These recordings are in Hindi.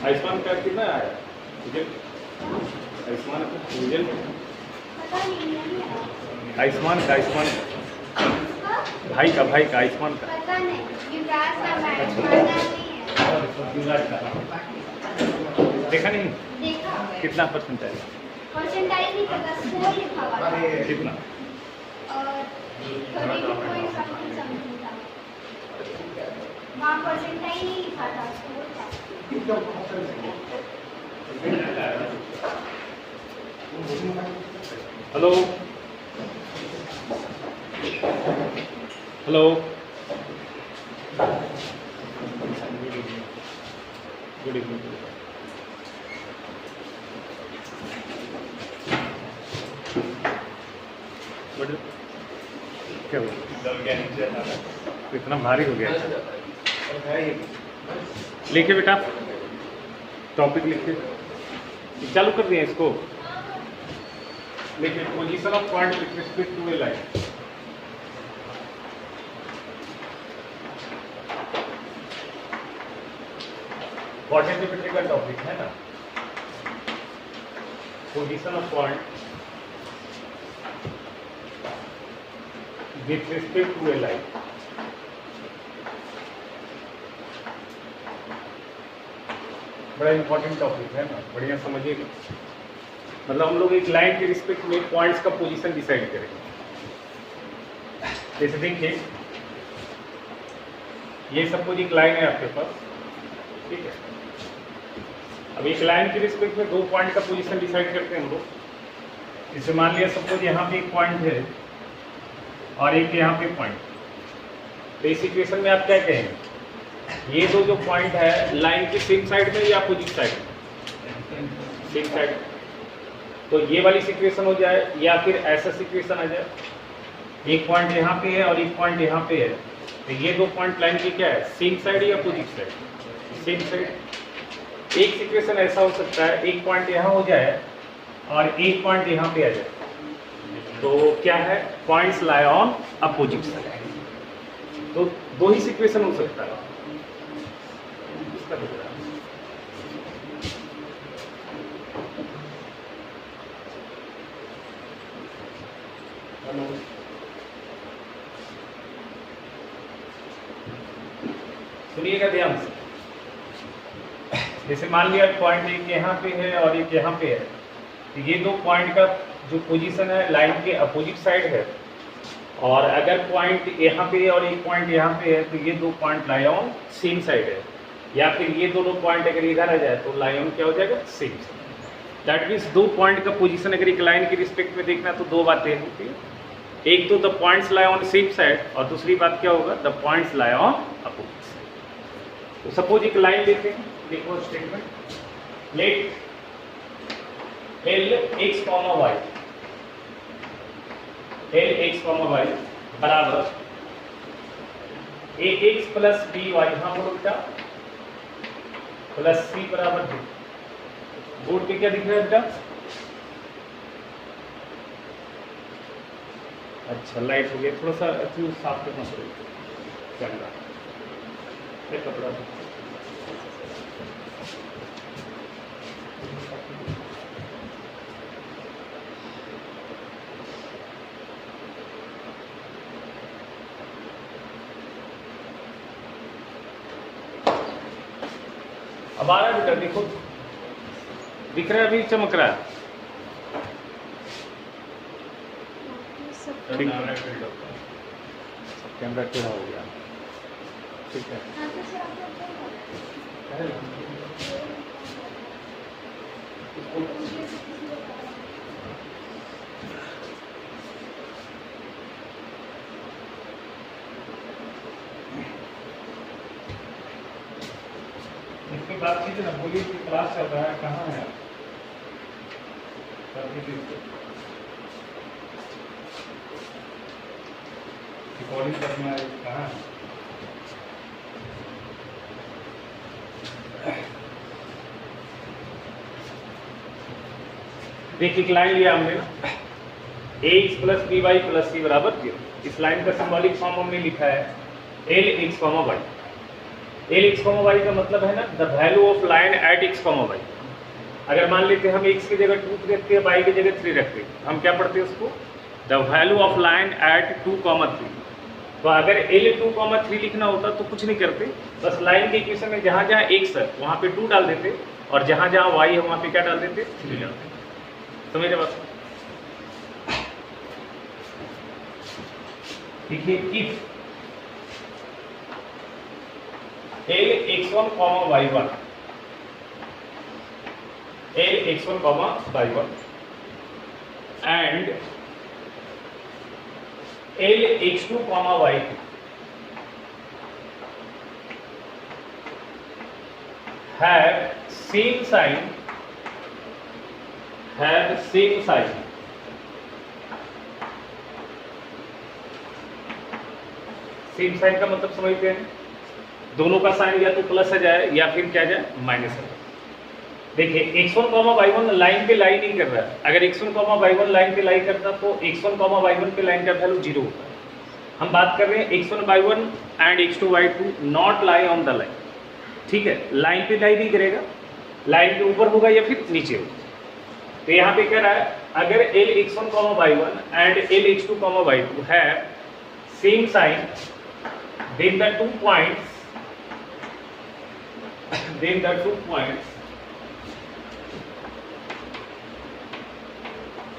आयुष्मान का कितना आया आयुष्मान रिजल्ट आयुष्मान का भाई का आयुष्मान का देखा नहीं कितना परसेंटाइज नहीं पता, स्कोर लिखा हुआ था कितना 32 समथिंग था। वहाँ परसेंटाइज नहीं लिखा था, स्कोर था। हेलो हेलो गुड इवनिंग क्या हुआ इतना भारी हो गया लिखे बेटा टॉपिक लिखे चालू कर दिए इसको लिखे position of point with respect to a line what is the typical topic है ना position of point with respect to a line. बड़ा इंपॉर्टेंट टॉपिक है ना, बढ़िया समझिएगा। मतलब हम लोग एक लाइन के रिस्पेक्ट में पॉइंट्स का पोजीशन डिसाइड करेंगे। जैसे देखिए ये सपोज एक लाइन है आपके पास, ठीक है। अब एक लाइन के रिस्पेक्ट में दो पॉइंट का पोजीशन डिसाइड करते हैं हम लोग। जैसे मान लिया सपोज यहाँ पे एक पॉइंट है और एक यहाँ पे पॉइंट, तो इस इक्वेशन में आप क्या कहेंगे, ये दो जो पॉइंट है लाइन के सेम साइड में या अपोजिट साइड में, सेम साइड। तो ये वाली सिचुएशन हो जाए या फिर ऐसा सिचुएशन आ जाए, एक पॉइंट यहाँ पे है और एक पॉइंट यहाँ पे है, तो ये दो पॉइंट लाइन की क्या है, सेम साइड या अपोजिट साइड, सेम साइड। एक सिचुएशन ऐसा हो सकता है एक पॉइंट यहाँ हो जाए और एक पॉइंट यहाँ पे आ जाए, तो क्या है, points lie on opposite side. तो दो ही सिचुएशन हो सकता है। सुनिएगा ध्यान से। जैसे मान लिया पॉइंट एक यहाँ पे है और एक यहाँ पे है, तो ये दो पॉइंट का जो पोजीशन है लाइन के अपोजिट साइड है, और अगर पॉइंट यहाँ पे है और एक पॉइंट यहाँ पे है तो ये दो point lie on same side है, या फिर ये दोनों पॉइंट अगर इधर आ जाए तो लाई ऑन क्या हो जाएगा, सेम साइड। दैट मीन्स दो पॉइंट का पोजीशन अगर एक लाइन के रिस्पेक्ट में देखना तो दो बातें होती है, एक तो the points lie on same side और दूसरी बात क्या होगा, the points lie on opposite side. तो सपोज एक लाइन लेते हैं, देखो statement, let L X comma Y, L X comma Y बराबर A X plus B Y, हाँ बोलो बेटा, प्लस सी बराबर बी। बोर्ड पे क्या दिख रहा है बेटा, अच्छा लाइट हो गया, थोड़ा सा साफ करना पड़ेगा कैमरा, कपड़ा अब आ रहा है बेटा, देखो दिख रहा है, अभी चमक रहा है, कैमरा टेढ़ा हो गया, ठीक है। इसकी बात कीजिए ना, बोलिए कि क्लास चल रहा है, कहाँ है आप? रिकॉर्डिंग करना है, कहाँ है? देखिए एक लाइन लिया हमने ना, ax plus B Y plus C बराबर 0। इस लाइन का सिंबॉलिक फॉर्म हमने लिखा है L X comma Y. L X comma Y का मतलब है ना the value of line at X comma Y. अगर मान लेते हैं हम एक्स की जगह 2 रखते हैं, वाई की जगह 3 रखते हैं, हम क्या पढ़ते हैं उसको, the value of line eight 2,3। तो अगर एल 2,3 लिखना होता तो कुछ नहीं करते, बस लाइन के इक्वेशन में जहाँ जहाँ एक्स है वहाँ पे 2 डाल देते और जहाँ जहाँ वाई है वहाँ पे क्या डाल देते, 3 डाल देते। समझ रहे बात? देखिए if L x1 y1 L x1 y1 and L x2 y2 have same sign same sign का मतलब समझते हैं, दोनों का साइन या तो प्लस आ जाए या फिर क्या जाए, माइनस आ जाए। देखिए x1 y1 लाइन पे लाई नहीं कर रहा है, अगर x1 y1 लाइन पे लाई करता तो x1 y1 पे लाइन का वैल्यू 0 होता है। हम बात कर रहे हैं x1 y1 and x2 y2 not lie on the line, ठीक है, लाइन पे लाई नहीं करेगा, लाइन के ऊपर होगा या फिर नीचे होगा। तो यहाँ पे कह रहा है अगर L x1 y1 and L x2 y2 है same sign, then the 2 points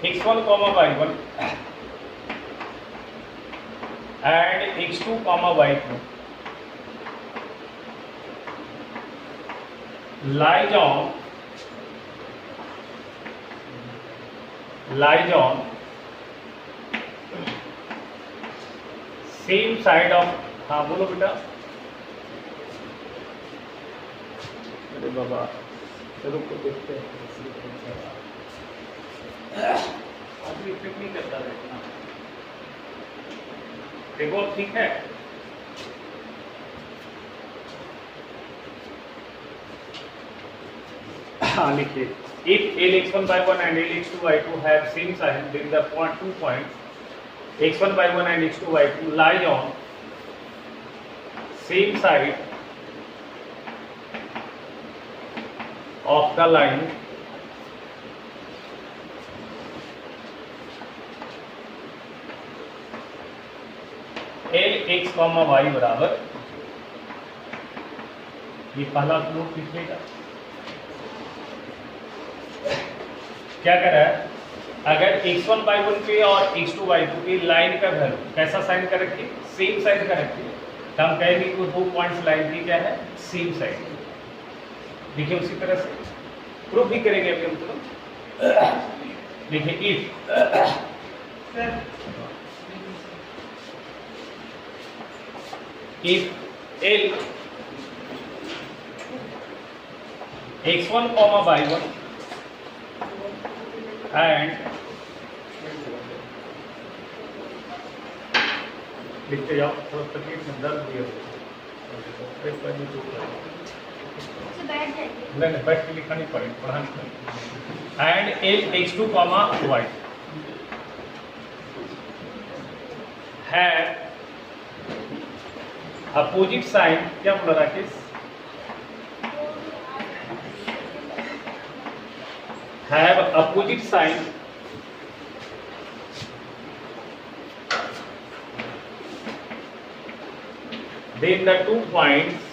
x1 y1 and x2 y2 lies on same side of, हाँ बोलो बेटा, अरे बाबा चलो को देखते हैं, अभी इफेक्ट नहीं करता रहना, देखो ठीक है। हाँ लिखिए if L x1 y1 and L x2 y2 have same sign, then the 2 points x1 y1 and x2 y2 lie on same side of the line L X comma Y बराबर, ये पहला प्रूफ लिखिएगा। क्या कर रहा है, अगर x1 y1 पे और x2 y2 पे लाइन का वैल्यू कैसा साइन कर रखिए, सेम साइन का रखिए, तो हम कहेंगे कि वो 2 पॉइंट्स लाइन की क्या है, सेम साइन। देखिए उसी तरह से प्रूफ भी करेंगे अभी हम तुरंत। देखिए if L x1 y1 and लिखते जाओ, थोड़ा तकलीफ में दर्द भी नहीं, बैठ के लिखा नहीं पड़ेगा, पढ़ानी पड़ेगी। एंड एल x2 y है अपोजिट साइन, क्या बोला Rakesh, have opposite sign then the 2 points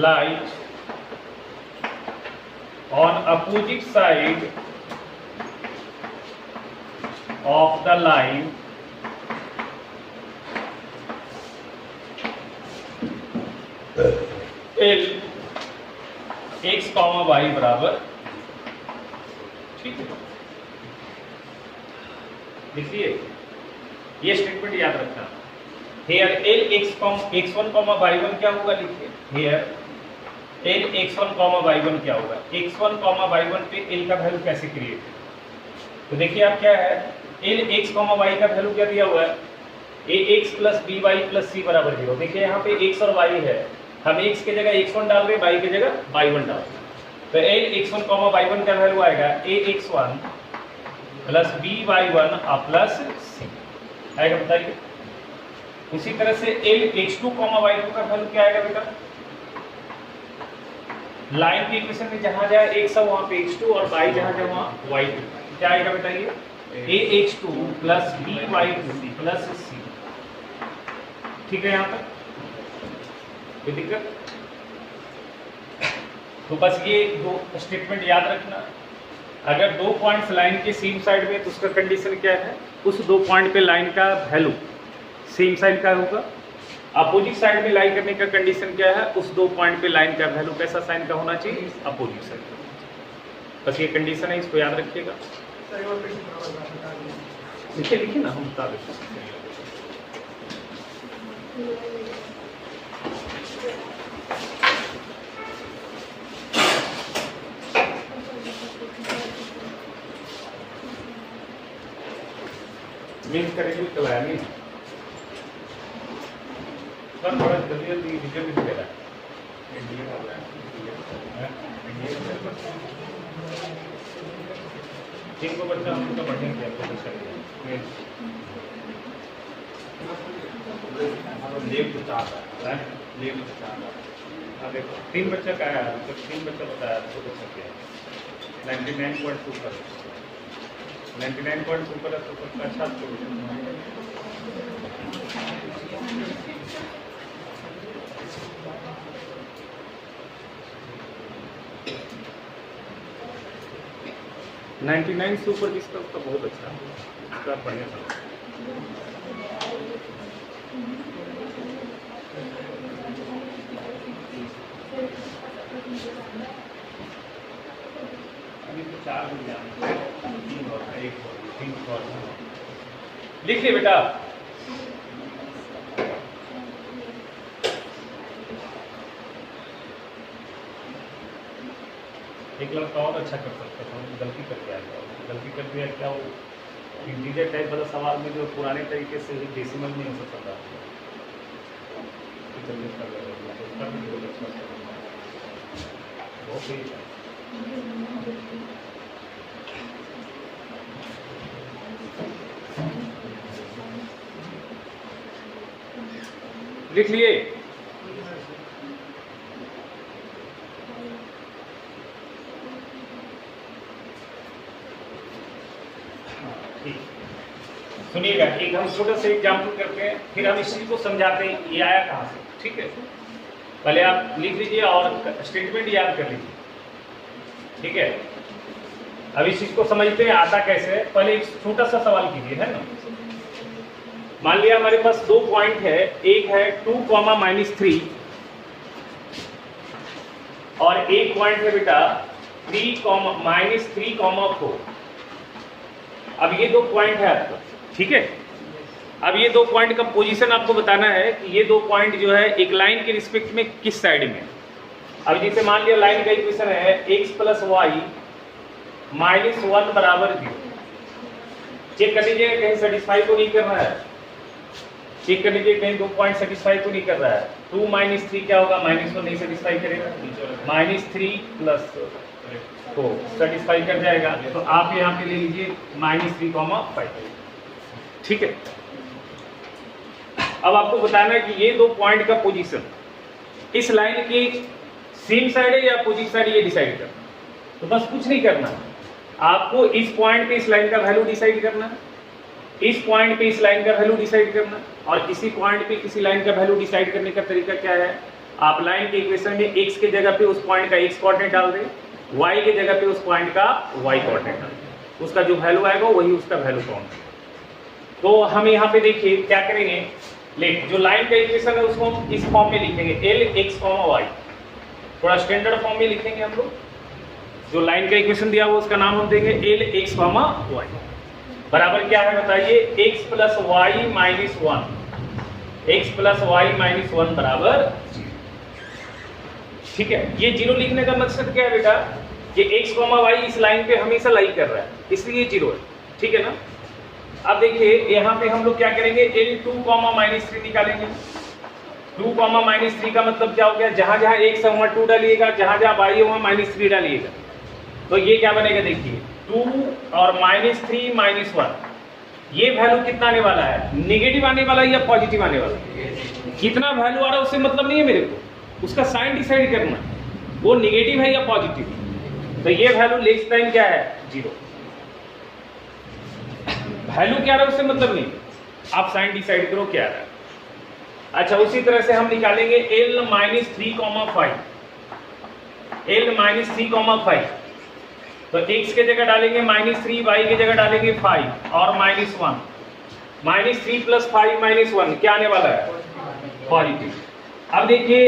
lie on opposite side of the line L X comma Y बराबर, ठीक है। देखिए ये स्टेटमेंट याद रखना, हेयर एल x1 y1 क्या होगा, लिखिए हेयर एल x1 y1 क्या होगा, x1 y1 पे एल का वैल्यू कैसे क्रिएट है। तो देखिए आप क्या है, एल एक्स वाई का वैल्यू क्या दिया हुआ है, A X plus B Y plus C बराबर 0। देखिए यहाँ पे एक्स और वाई है, हम x की जगह x1 डाल रहे हैं, y की जगह y1 डाल रहे हैं। तो ax1, y1 का वैल्यू आएगा ax1 plus by1 plus c आएगा, बताइए। उसी तरह से lx2, y2 का वैल्यू क्या आएगा बेटा? लाइन के इक्वेशन में जहां जहां x है वहां पे x2 और y जहां जहां वहां y2, क्या आएगा बेटा? ये ax2 plus by2 plus c, ठीक है। यहाँ तक कोई दिक्कत? तो बस ये दो स्टेटमेंट याद रखना। अगर दो पॉइंट्स लाइन के सेम साइड में तो उसका कंडीशन क्या है? उस दो पॉइंट पे लाइन का वैल्यू सेम साइड का होगा। अपोजिट साइड में लाई करने का कंडीशन क्या है? उस दो पॉइंट पे लाइन का वैल्यू कैसा साइन का होना चाहिए? Opposite side. बस ये कंडीशन है, इसको याद रखिएगा। लिखिए ना, हम बता देते हैं। मीन्स करेंगे चलाया नहीं सर, थोड़ा जल्दी जल्दी डिटेल भी दे रहा है। जिनको बच्चा हम उनका बढ़िया किया देखो 3 बच्चा का है, तो 3 बच्चा बताया, तो बच्चा क्या है 99.2 पर 99.2 पर तो सबका अच्छा सोल्यूशन। नाइन सुपर जिसका उसका बहुत अच्छा है, उसका बढ़िया था। अभी तो 4 मिल जाए, 3 और 1 3 और लिख लिया बेटा। एक लड़का और अच्छा कर सकता था, गलती कर दिया, गलती कर दिया क्या? वो इंटीजर टाइप वाला सवाल में जो पुराने तरीके से डेसिमल नहीं हो सकता था, बहुत सही था। लिख लिए? सुनिएगा, एक हम छोटा सा एग्जाम्पल करते हैं, फिर हम इस चीज को समझाते हैं ये आया कहाँ से, ठीक है। पहले आप लिख लीजिए और स्टेटमेंट याद कर लीजिए, ठीक है। अब इस चीज को समझते हैं आता कैसे है। पहले एक छोटा सा सवाल कीजिए, है ना। मान लिया हमारे पास दो पॉइंट है, एक है 2, -3 और एक पॉइंट है बेटा 3, -3, 4। अब ये दो पॉइंट है आपका, ठीक है। अब ये दो पॉइंट का पोजीशन आपको बताना है कि ये दो पॉइंट जो है एक लाइन के रिस्पेक्ट में किस साइड में। अब जैसे मान लिया लाइन का इक्वेशन है x + y -1 = 0। चेक कर लीजिए कहीं सेटिस्फाई तो नहीं कर रहा है, चेक कर लीजिए कहीं दो पॉइंट सेटिस्फाई तो नहीं कर रहा है। 2 - 3 क्या होगा? -1 नहीं सेटिस्फाई करेगा, -3 + 4 सेटिस्फाई कर जाएगा। तो आप यहाँ पे ले लीजिए -3, 5, ठीक है। अब आपको बताना है कि ये दो पॉइंट का पोजीशन इस लाइन की सेम साइड है या अपोजिट साइड, ये डिसाइड करना। तो बस कुछ नहीं करना, आपको इस पॉइंट पे इस लाइन का वैल्यू डिसाइड करना है, इस पॉइंट पे इस लाइन का वैल्यू डिसाइड करना, और किसी पॉइंट पे किसी लाइन का वैल्यू डिसाइड करने का तरीका क्या है? आप लाइन के इक्वेशन में x के जगह पे उस पॉइंट का x कोऑर्डिनेट डाल दें, y के जगह पे उस पॉइंट का y कोऑर्डिनेट डाल दें, उसका जो वैल्यू आएगा वही उसका वैल्यू काउंट। तो हम यहाँ पे देखिए क्या करेंगे, जो लाइन का इक्वेशन है उसको हम इस फॉर्म में लिखेंगे Lx, y। थोड़ा स्टैंडर्ड फॉर्म में लिखेंगे हम लोग। जो लाइन का इक्वेशन दिया हुआ उसका नाम हम देंगे Lx, y बराबर क्या है बताइए? x + y - 1, x + y - 1 बराबर 0, ठीक है। ये 0 लिखने का मकसद क्या है बेटा? ये x, y इस लाइन पे हमेशा लाई कर रहा है, इसलिए 0 है, ठीक है ना। अब देखिए यहाँ पे हम लोग क्या करेंगे, L2, -3 निकालेंगे। 2 कॉमा -3 का मतलब क्या हो गया, जहां जहां x है वहां 2 डालिएगा, जहां जहां y है वहां -3 डालिएगा। तो ये क्या बनेगा देखिए, 2 और -3 -1, ये वैल्यू कितना आने वाला है, नेगेटिव आने वाला है या पॉजिटिव आने वाला है? कितना वैल्यू आ रहा है उससे मतलब नहीं है मेरे को, उसका साइन डिसाइड करना है, वो नेगेटिव है या पॉजिटिव। तो ये वैल्यू लेस देन क्या है, 0। वैल्यू क्या आ रहा है उससे मतलब नहीं, आप साइन डिसाइड करो क्या आ रहा है। अच्छा, उसी तरह से हम निकालेंगे L - 3,5, L - 3,5, तो x के जगह डालेंगे -3, y के जगह डालेंगे 5 और -1, -3 + 5 -1 क्या आने वाला है, पॉजिटिव। अब देखिए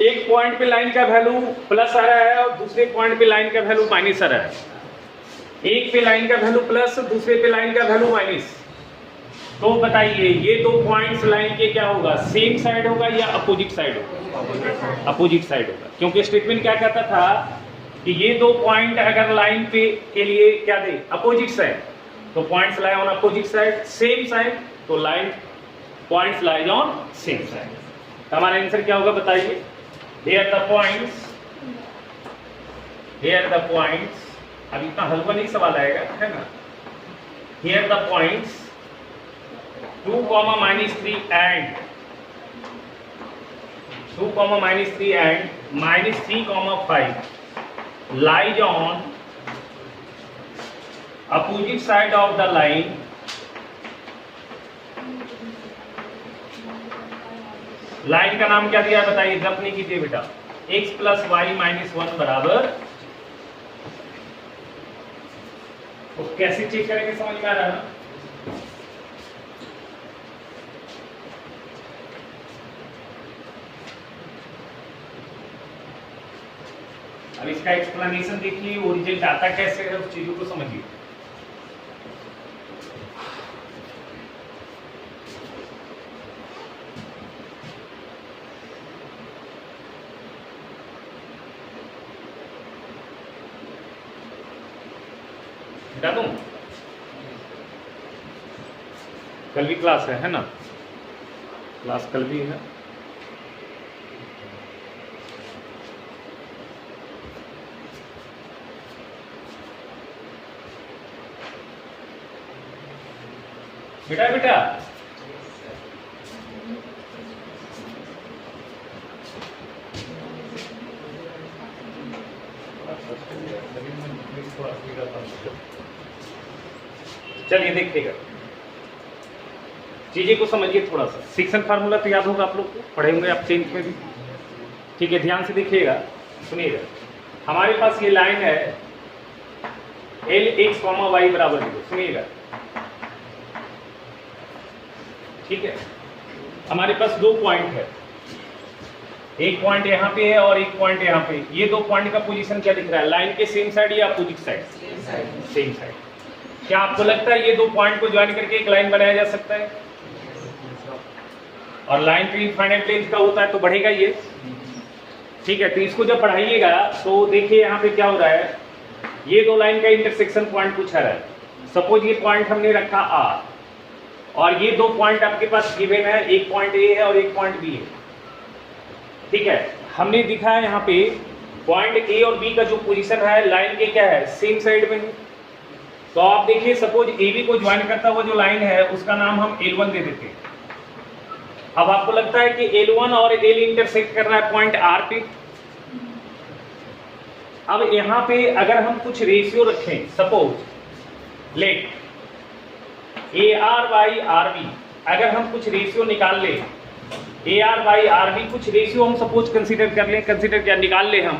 एक पॉइंट पे लाइन का वैल्यू प्लस आ रहा है और दूसरे पॉइंट पे लाइन का वैल्यू माइनस आ रहा है। एक पे लाइन का वैल्यू प्लस, दूसरे पे लाइन का वैल्यू माइनस। तो बताइए ये दो पॉइंट्स लाइन के क्या होगा, सेम साइड होगा या अपोजिट साइड होगा? अपोजिट साइड होगा, क्योंकि स्टेटमेंट क्या कहता था कि ये दो पॉइंट अगर लाइन पे के लिए क्या दे, अपोजिट साइड, तो points lie on opposite side, same side तो line points lie on same side. तो हमारा आंसर क्या होगा बताइए, here the points, अब इतना हल्का नहीं सवाल आएगा है ना। here the points 2, -3 and 2, -3 and -3,5 lies on opposite side of the line line का नाम क्या दिया है बताइए, गप नहीं कीजिए बेटा। x + y - 1 बराबर, तो कैसे चेक करेंगे समझ में आ रहा है ना। अब इसका एक्सप्लेनेशन देखिए, वो रिजल्ट आता कैसे है उस चीजों को समझिए। बता दूं, कल भी क्लास है ना, क्लास कल भी है। बेटा बेटा चलिए देखिएगा, चीजें को समझिए थोड़ा सा। सेक्शन फार्मूला तो याद होगा आप लोग को, पढ़े होंगे आप 10th में भी, ठीक है। ध्यान से देखिएगा, सुनिएगा। हमारे पास ये लाइन है Lx, y बराबर 0, सुनिएगा, ठीक है। हमारे पास दो पॉइंट है, एक पॉइंट यहाँ पे है और एक पॉइंट यहाँ पे। ये दो पॉइंट का पोजीशन क्या दिख रहा है, लाइन के सेम साइड या अपोजिट साइड? Same side. क्या आपको लगता है ये दो पॉइंट को ज्वाइन करके एक लाइन बनाया जा सकता है? और लाइन पे इनफाइनाइट लेंथ का होता है तो बढ़ेगा ये, ठीक है। तो इसको जब बढ़ाइएगा तो देखिए यहाँ पे क्या हो रहा है, ये दो लाइन का इंटरसेक्शन पॉइंट पूछा रहा है। सपोज ये पॉइंट हमने रखा R, और ये दो पॉइंट आपके पास गिवन है, एक पॉइंट A है और एक पॉइंट B है, ठीक है। हमने दिखाया यहाँ पे पॉइंट A और B का जो पोजीशन है लाइन के क्या है, सेम साइड में है। तो आप देखिए सपोज AB को ज्वाइन करता हुआ जो लाइन है उसका नाम हम L1 दे देते हैं। अब आपको लगता है कि L1 और L इंटरसेक्ट कर रहा है पॉइंट R पे। अब यहाँ पे अगर हम कुछ रेशियो रखें, सपोज लेट AR/RB, अगर हम कुछ रेशियो निकाल ले, AR/RB कुछ रेशियो हम सपोज कंसीडर कर लें, कंसीडर क्या निकाल ले हम,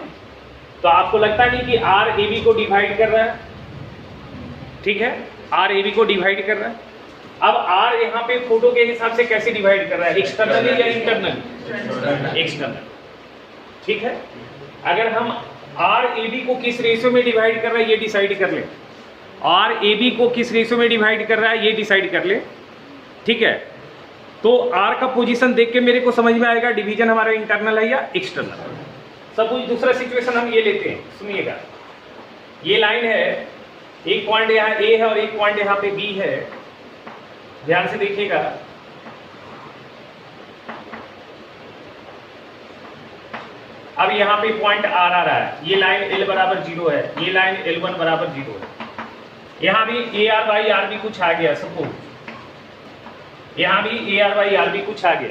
तो आपको लगता नहीं कि R AB को डिवाइड कर रहा है, ठीक है, R AB को डिवाइड कर रहा है। अब R यहाँ पे फोटो के हिसाब से कैसे डिवाइड कर रहा है, एक्सटर्नली या इंटरनल? एक्सटर्नल, ठीक है। अगर हम R AB को किस रेशियो में डिवाइड कर रहा है ये डिसाइड कर ले, R AB को किस रेशियो में डिवाइड कर रहा है ये डिसाइड कर ले, ठीक है। तो R का पोजीशन देख के मेरे को समझ में आएगा डिवीजन हमारा इंटरनल है या एक्सटर्नल। सपोज दूसरा सिचुएशन हम ये लेते हैं, सुनिएगा। ये लाइन है, एक पॉइंट यहाँ A है और एक पॉइंट यहाँ पे B है, ध्यान से देखिएगा। अब यहाँ पे पॉइंट आर आ रहा है, ये लाइन एल बराबर 0 है, ये लाइन L1 बराबर 0 है। यहाँ भी ए आर बाई आर भी कुछ आ गया, सपोज यहाँ भी ए आर बाई आर भी कुछ आ गया,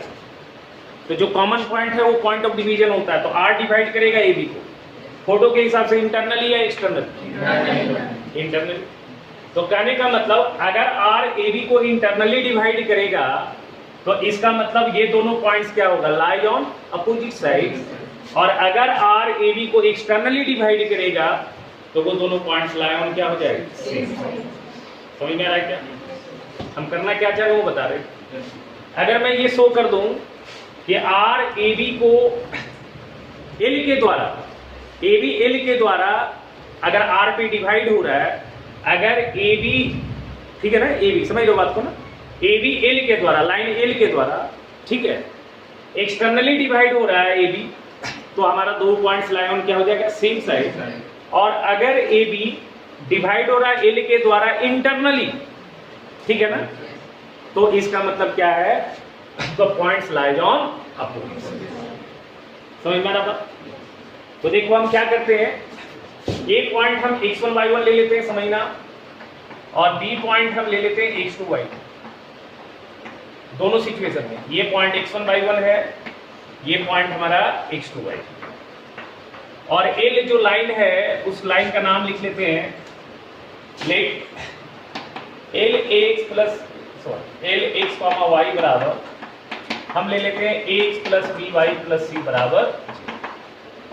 तो जो कॉमन पॉइंट है वो पॉइंट ऑफ डिवीजन होता है, तो आर डिवाइड करेगा ए बी को फोटो के हिसाब से इंटरनली या एक्सटर्नल, इंटरनली। तो कहने का मतलब अगर आर ए बी को इंटरनली डिवाइड करेगा तो इसका मतलब ये दोनों पॉइंट्स क्या होगा, लाई ऑन अपोजिट साइड, और अगर आर ए बी को एक्सटर्नली डिवाइड करेगा तो वो दोनों पॉइंट्स लाई ऑन क्या हो जाएगा, समझ में आ रहा है क्या? हम करना क्या चाह रहे हैं वो बता रहे। अगर मैं ये शो कर दूं कि आर ए बी को एल के द्वारा, ए बी एल के द्वारा अगर आर पे डिवाइड हो रहा है, अगर ए बी, ठीक है ना, ए बी समझ लो बात को ना, ए बी एल के द्वारा, लाइन एल के द्वारा, ठीक है, एक्सटर्नली डिवाइड हो रहा है ए बी, तो हमारा दो पॉइंट्स लाई ऑन क्या हो जाएगा, सेम साइड। और अगर ए बी डिवाइड हो रहा है एल के द्वारा इंटरनली, ठीक है ना, तो इसका मतलब क्या है, तो पॉइंट्स लाइज ऑन अपोजिट, समझ में आ रहा था? तो देखो हम क्या करते हैं, एक पॉइंट हम x1 y1 ले लेते हैं, समझना, और बी पॉइंट हम ले लेते हैं x2 y2, दोनों सिचुएशन में। ये पॉइंट x1 y1 है, ये पॉइंट हमारा x2 y2, और एल जो लाइन है उस लाइन का नाम लिख लेते हैं, let L X plus L X comma Y बराबर, हम ले लेते हैं X plus B Y plus C बराबर,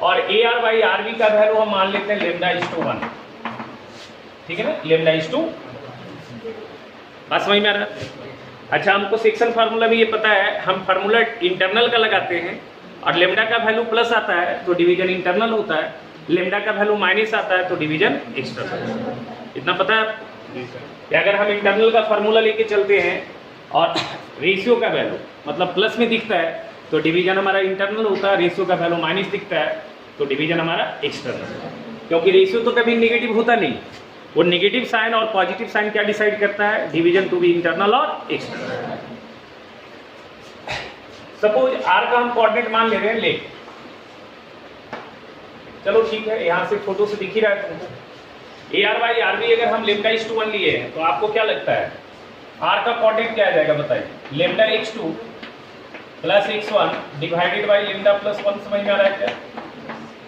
और A R by R B का वैल्यू हम मान लेते हैं लेमडा इज टू 1, ठीक है ना, लेमडा इज टू, बात समझ में आ रहा है? अच्छा, हमको सेक्शन फार्मूला भी ये पता है, हम फार्मूला इंटरनल का लगाते हैं, और लेमडा का वैल्यू प्लस आता है तो डिवीजन इंटरनल होता है, लेमडा का वैल्यू माइनस आता है तो डिवीजन एक्सटर्नल। इतना पता है कि अगर हम इंटरनल का फार्मूला लेके चलते हैं और रेशियो का वैल्यू मतलब प्लस में दिखता है तो डिवीजन हमारा इंटरनल होता है, रेशियो का वैल्यू माइनस दिखता है तो डिवीजन हमारा एक्सटर्नल, क्योंकि रेशियो तो कभी नेगेटिव होता नहीं, वो नेगेटिव साइन और पॉजिटिव साइन क्या डिसाइड करता है, डिवीजन टू बी इंटरनल और एक्सटर्नल। सपोज आर का हम कोऑर्डिनेट मान ले रहे हैं लेट, चलो ठीक है, यहां से फोटो से दिख ही रहा है तुमको, A R by R B अगर हम लेमडा इज टू 1 लिए हैं तो आपको क्या लगता है आर का कोऑर्डिनेट क्या आ जाएगा, बताइए, lambda x2 plus x1 divided by lambda plus 1, समझ में आ रहा है क्या?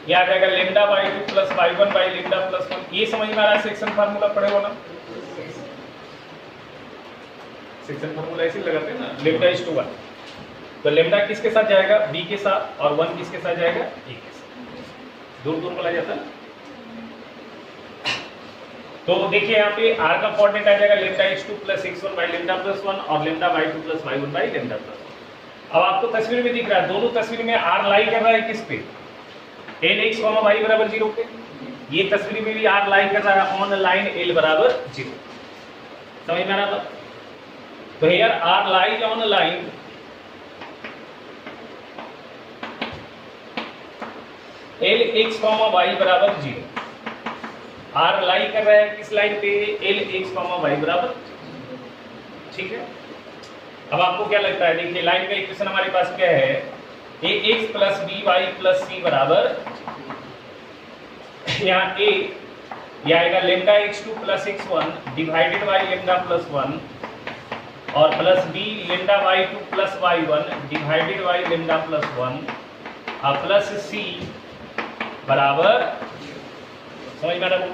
ये आ जाएगा lambda by 2 plus y1 by lambda plus 1, ये समझ में आ रहा है? सेक्शन फार्मूला पढ़े हो ना, सेक्शन फार्मूला ऐसे लगाते हैं ना, लेमडा इज टू 1, तो लेमडा किसके साथ जाएगा, b के साथ, और 1 किसके साथ जाएगा, a के साथ, दूर दूर बोला जाता है। तो देखिए यहाँ पे r का कोऑर्डिनेट आ जाएगा lambda x2 plus x1 by lambda plus 1 और lambda y2 plus y1 by lambda plus 1। अब आपको तस्वीर में दिख रहा है, दोनों तस्वीर में r लाई कर रहा है किस पे, एल एक्स कॉमा वाई बराबर 0 पे, ये तस्वीर में भी r लाई कर रहा है ऑन लाइन l बराबर 0, समझ में आ रहा था? तो here r lies on line L X comma Y बराबर 0, आर लाई कर रहा है किस लाइन पे, एल एक्स कॉमा वाई बराबर, ठीक है। अब आपको क्या लगता है, देखिए लाइन का इक्वेशन हमारे पास क्या है, A X plus B Y plus C बराबर, यहाँ ए यह आएगा lambda x2 plus x1 divided by lambda plus 1 और plus B lambda y2 plus y1 divided by lambda plus 1 और प्लस सी बराबर, समझ में आ रहा है?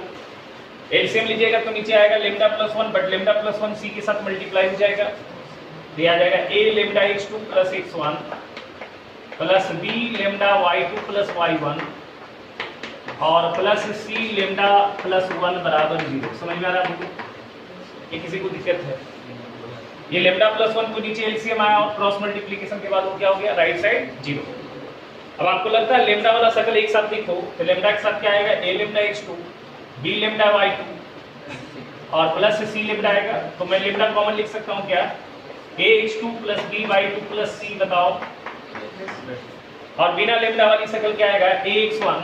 एलसीएम लीजिएगा तो नीचे आएगा lambda plus 1, but lambda plus 1 C के साथ मल्टीप्लाई हो जाएगा, तो यह आ जाएगा A lambda x2 plus x1 plus B lambda y2 plus y1 और प्लस सी लेमडा प्लस 1 बराबर 0, समझ में आ रहा है? ये किसी को दिक्कत है? ये लेमडा प्लस 1 को नीचे एलसीएम आया और क्रॉस मल्टीप्लिकेशन के बाद वो क्या हो गया, राइट साइड 0। अब आपको लगता है लेमडा वाला सर्कल एक साथ लिखो, तो लेमडा के साथ क्या आएगा, ए lambda x2 B lambda y2 और प्लस सी लेमडा आएगा, तो मैं लेमडा कॉमन लिख सकता हूँ क्या, A x2 plus B y2 plus C, बताओ, और बिना लेमडा वाली सर्कल क्या आएगा, ए x1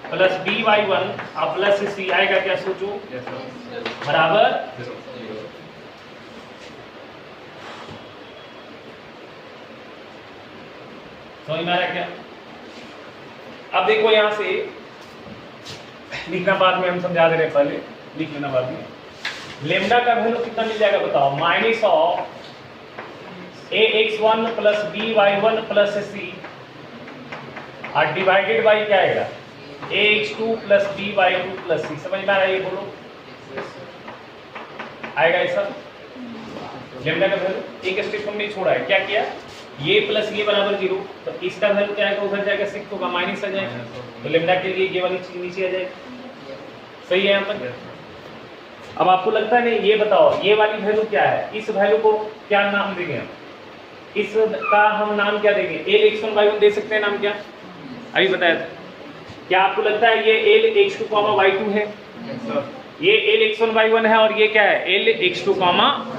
प्लस बी y1 और प्लस सी आएगा क्या, सोचो, बराबर, समझ में आ रहा है क्या? अब देखो यहाँ से लिखना बाद में हम समझा दे रहे हैं, पहले लिख लेना बाद में। लेमडा का वैल्यू कितना मिल जाएगा बताओ, minus of ax1 plus by1 plus c और डिवाइडेड बाई क्या आएगा ax2 plus by2 plus c। समझ में आ रहा है ये, बोलो आएगा ऐसा। लेमडा का वैल्यू एक स्टेप हमने छोड़ा है, क्या किया, ये प्लस ये बराबर 0, तो इसका वैल्यू क्या आएगा, उधर जाएगा 6 होगा, माइनस आ जाएगा, तो लेमडा के लिए ये वाली चीज नीचे आ जाएगी। सही है यहाँ तक। अब आपको लगता है नहीं, ये बताओ ये वाली वैल्यू क्या है, इस वैल्यू को क्या नाम देंगे हम, इसका हम नाम क्या देंगे, L(x1 y1) दे सकते हैं नाम क्या, अभी बताया था। क्या आपको लगता है ये L(x2, y2) है, ये L(x1 y1) है और ये क्या है L(x2,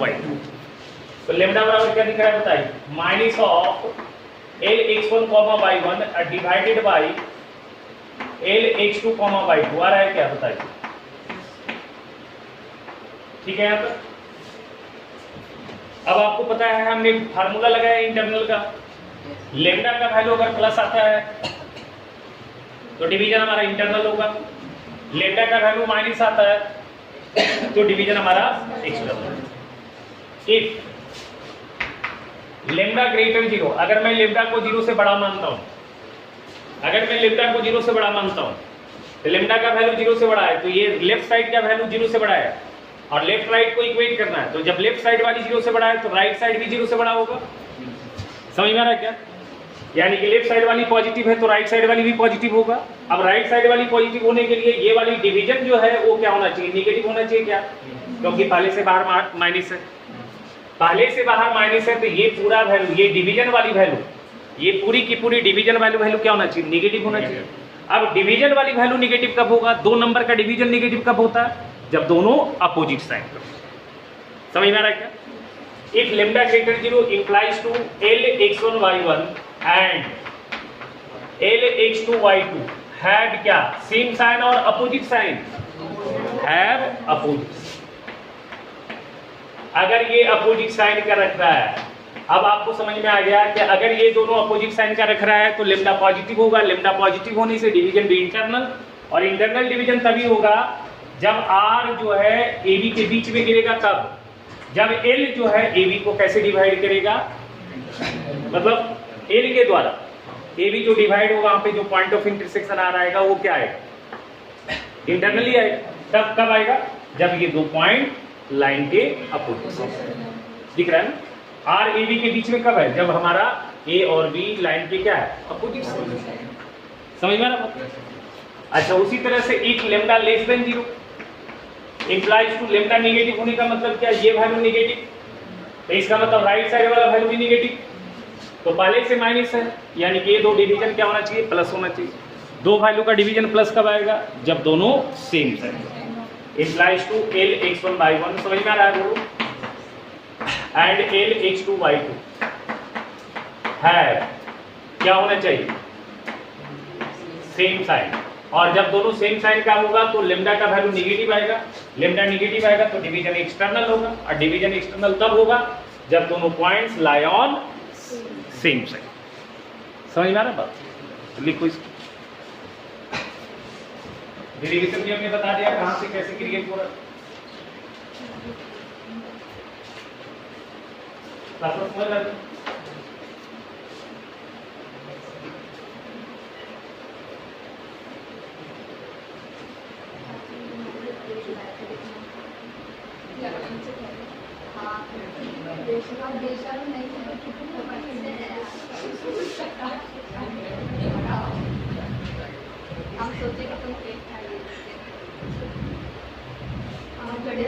y2)। तो लेमडा बराबर क्या दिख रहा है बताइए, minus of L(x1, y1) divided by L(x2, y2) आ रहा है क्या बताइए। ठीक है यहाँ तक। अब आपको पता है हमने फार्मूला लगाया इंटरनल का, लेमडा का वैल्यू अगर प्लस आता है तो डिवीजन हमारा इंटरनल होगा, लेमडा का वैल्यू माइनस आता है तो डिवीजन हमारा एक्सटर्नल। इफ लेमडा ग्रेटर 0, अगर मैं लेमडा को 0 से बड़ा मानता हूं, अगर मैं लेमडा को 0 से बड़ा मानता हूं तो लेमडा का वैल्यू 0 से बड़ा है, तो ये लेफ्ट साइड का वैल्यू 0 से बड़ा है और लेफ्ट राइट को इक्वेट करना है, तो जब लेफ्ट साइड वाली 0 से बड़ा है तो राइट साइड भी 0 से बड़ा होगा। समझ में आ रहा है क्या, यानी कि लेफ्ट साइड वाली पॉजिटिव है तो राइट साइड वाली भी पॉजिटिव होगा। अब राइट साइड वाली पॉजिटिव होने के लिए ये वाली डिवीजन जो है वो क्या होना चाहिए, निगेटिव होना चाहिए क्या, क्योंकि पहले से बाहर माइनस है, पहले से बाहर माइनस है, तो ये पूरा वैल्यू, ये डिवीजन वाली वैल्यू, ये पूरी की पूरी डिवीजन वैल्यू क्या होना चाहिए, निगेटिव होना चाहिए। अब डिवीजन वाली वैल्यू निगेटिव कब होगा, 2 नंबर का डिवीजन निगेटिव कब होता है, जब दोनों अपोजिट साइड का। समझ में आ रहा है क्या। If lambda greater 0 implies to L(x1 y1) and L(x2 y2) have क्या, सेम साइन और अपोजिट साइन, हैव अपोजिट। अगर ये अपोजिट साइन का रख रहा है, अब आपको समझ में आ गया कि अगर ये दोनों अपोजिट साइन का रख रहा है तो लेमडा पॉजिटिव होगा, लेमडा पॉजिटिव होने से डिवीजन भी इंटरनल, और इंटरनल डिवीजन तभी होगा जब R जो है AB के बीच में गिरेगा, तब जब L जो है AB को कैसे डिवाइड करेगा, मतलब L के द्वारा AB जो डिवाइड होगा, वहां पे जो पॉइंट ऑफ इंटरसेक्शन आ रहा है वो क्या आएगा, इंटरनली आएगा। तब कब आएगा, जब ये 2 पॉइंट लाइन के अपोजिट दिख रहा है ना। R AB के बीच में कब है, जब हमारा A और B लाइन पे क्या है, अपोजिट। समझ में आ रहा है। अच्छा, उसी तरह से if lambda less than 0 implies to lambda negative होने का मतलब क्या, ये वैल्यू नेगेटिव, तो इसका मतलब राइट साइड वाला वैल्यू भी नेगेटिव, तो पहले से माइनस है, यानी कि ये 2 डिवीजन क्या होना चाहिए, प्लस होना चाहिए। 2 वैल्यू का डिवीजन प्लस कब आएगा, जब दोनों same side. implies to L(x1 y1) समझ में आ रहा है वो, एंड L(x2 y2) है क्या होना चाहिए, सेम साइन, और जब दोनों सेम साइन का होगा तो लेमडा का वैल्यू नेगेटिव आएगा, लेमडा नेगेटिव आएगा तो डिवीजन एक्सटर्नल होगा, और डिवीजन एक्सटर्नल तब होगा जब दोनों points lie on same side. समझ में आ रहा बात, तो लिखो इसको। डेरिवेशन भी हमने बता दिया कहां से कैसे क्रिएट हो रहा है। हम सोचे कि तुम केक खाइए, हम बड़े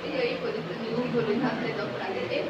यही पोजीशन यूं बोले ना से तो आगे एक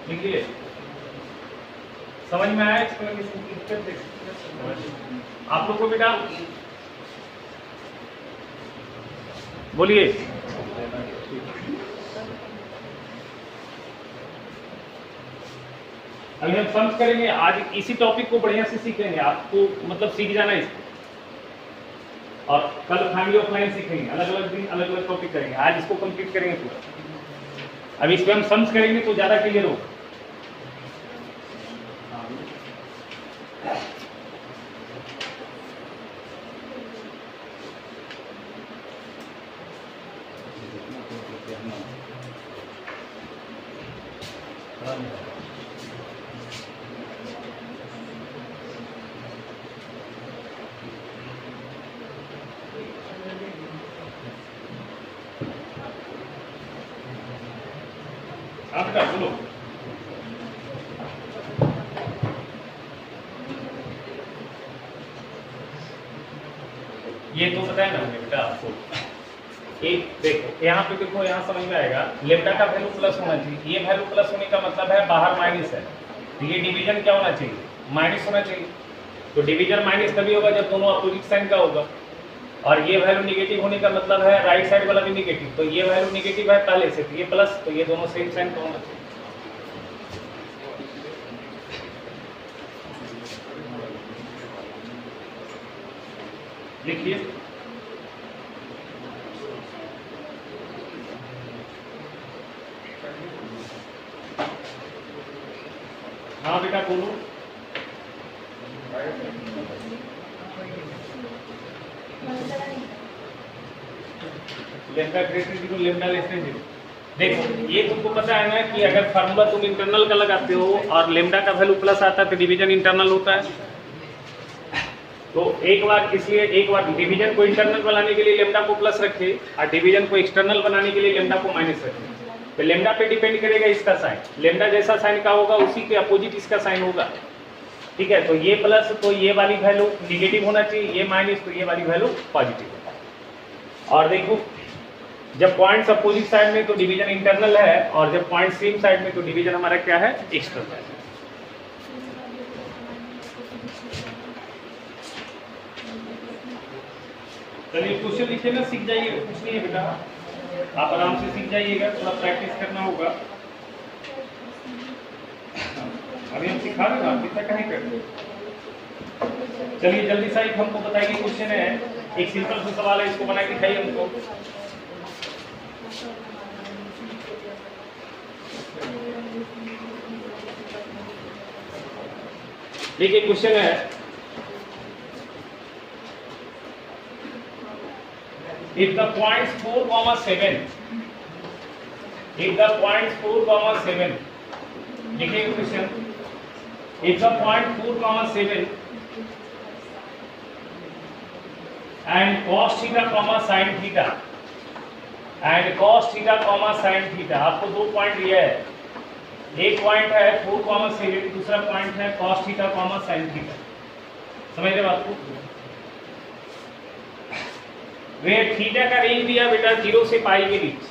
देखिए समझ में आया एक्सप्लेनेशन? आप लोग को बेटा बोलिए। अभी हम समझ करेंगे आज इसी टॉपिक को बढ़िया से सीखेंगे, आपको मतलब सीख जाना इसको, और कल फैमिली ऑफलाइन सीखेंगे, अलग अलग दिन अलग अलग टॉपिक करेंगे। आज इसको कंप्लीट करेंगे पूरा। अभी इसको हम समझ करेंगे तो ज्यादा क्लियर होगा। आप बेटा बोलो। ये तो बताया ना हमने बेटा आपको। एक देखो यहाँ पे, देखो यहाँ समझ में आएगा, लेम्डा का वैल्यू प्लस होना चाहिए। ये वैल्यू प्लस होने का मतलब है बाहर माइनस है, तो ये डिवीजन क्या होना चाहिए? माइनस होना चाहिए। तो डिवीजन माइनस तभी होगा जब दोनों अपोजिट साइन का होगा। और ये वैल्यू निगेटिव होने का मतलब है राइट साइड वाला भी निगेटिव, तो ये वैल्यू निगेटिव है पहले से, तो ये प्लस, तो ये दोनों सेम साइन का होना चाहिए। लिखिए हाँ बेटा बोलो। Lambda greater zero, lambda less than zero. देखो ये तुमको पता है ना कि अगर फार्मूला तुम इंटरनल का लगाते हो और लेम्डा का वैल्यू प्लस आता है तो डिवीजन इंटरनल होता है। तो एक बार इसलिए एक बार डिवीजन को इंटरनल बनाने के लिए लेम्डा को प्लस रखे और डिवीजन को एक्सटर्नल बनाने के लिए लेम्डा को माइनस रखे। तो लेम्डा पे डिपेंड करेगा इसका साइन, लेम्डा जैसा साइन का होगा उसी के अपोजिट इसका साइन होगा। ठीक है, तो ये प्लस तो ये वाली वैल्यू निगेटिव होना चाहिए, ये माइनस तो ये वाली वैल्यू पॉजिटिव। और देखो जब पॉइंट्स अपोजिट साइड में तो डिवीजन इंटरनल है, और जब पॉइंट सेम साइड में तो डिवीजन हमारा क्या है? एक्सटर्नल है। चलिए क्वेश्चन लिखिए ना, सीख जाइए, कुछ नहीं है बेटा, आप आराम से सीख जाइएगा, थोड़ा प्रैक्टिस करना होगा। अभी हम सिखा रहे हैं, आप इतना कहीं करते। चलिए जल्दी से हमको बताइए, क्वेश्चन है एक सिंपल सा सवाल है, इसको बना के दिखाइए हमको। देखिए क्वेश्चन है, if the points 4,7 देखिए question, if the point 4,7 and cos theta sin theta and cos theta sin theta, आपको दो पॉइंट दिया है, एक पॉइंट है 4,7, दूसरा पॉइंट है cos theta sin theta। समझ रहे बात को? वेयर थीटा का रेंज दिया बेटा 0 से पाई के बीच।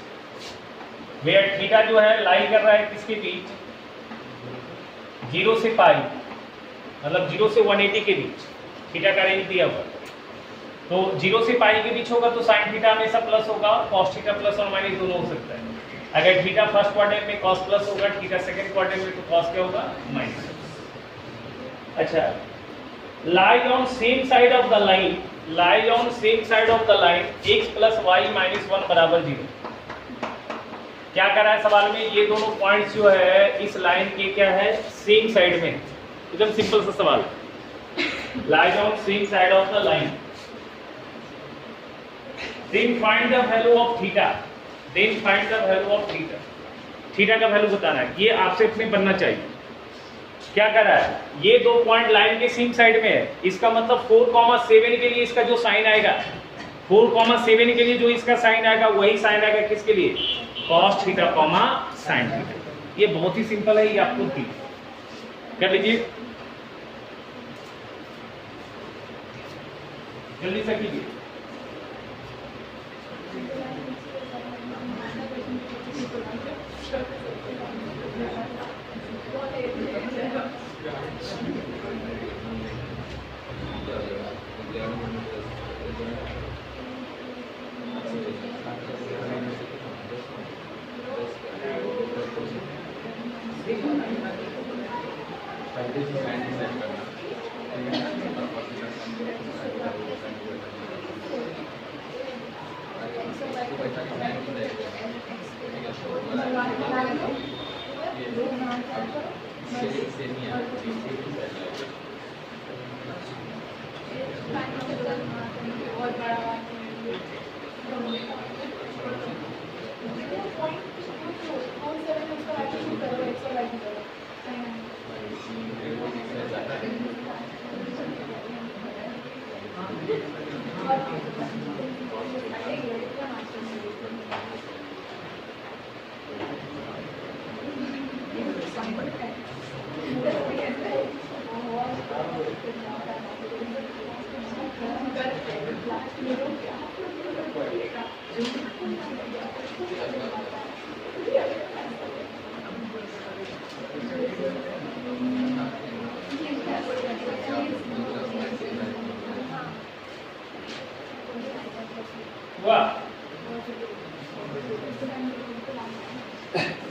वेयर थीटा जो है लाई कर रहा है किसके बीच? 0 से पाई, मतलब 0 से 180 के बीच। थीटा का रेंज दिया हुआ, तो 0 से पाई के बीच होगा तो साइन थीटा हमेशा प्लस होगा और कॉस थीटा प्लस और माइनस दोनों हो सकता है। अगर थीटा फर्स्ट क्वाड्रेंट में कॉस प्लस होगा, थीटा सेकंड क्वाड्रेंट में तो कॉस क्या होगा, माइनस। अच्छा, lies on same side of the line, lies on same side of the line x plus y minus 1 बराबर 0। क्या कर रहा है सवाल में, ये दोनों पॉइंट्स जो है इस लाइन के क्या है, सेम साइड में। एकदम सिंपल सा सवाल, lies on same side of the line, then find the value of theta, then find the value of theta। Theta का वैल्यू बताना है, ये आपसे अपने बनना चाहिए। क्या कर रहा है, ये दो पॉइंट लाइन के सेम साइड में है, इसका मतलब 4,7 के लिए इसका जो साइन आएगा, 4,7 के लिए जो इसका साइन आएगा वही साइन आएगा किसके लिए, cos theta comma sin theta. ये बहुत ही सिंपल है, ये आपको दी कर लीजिए, जल्दी से कीजिए।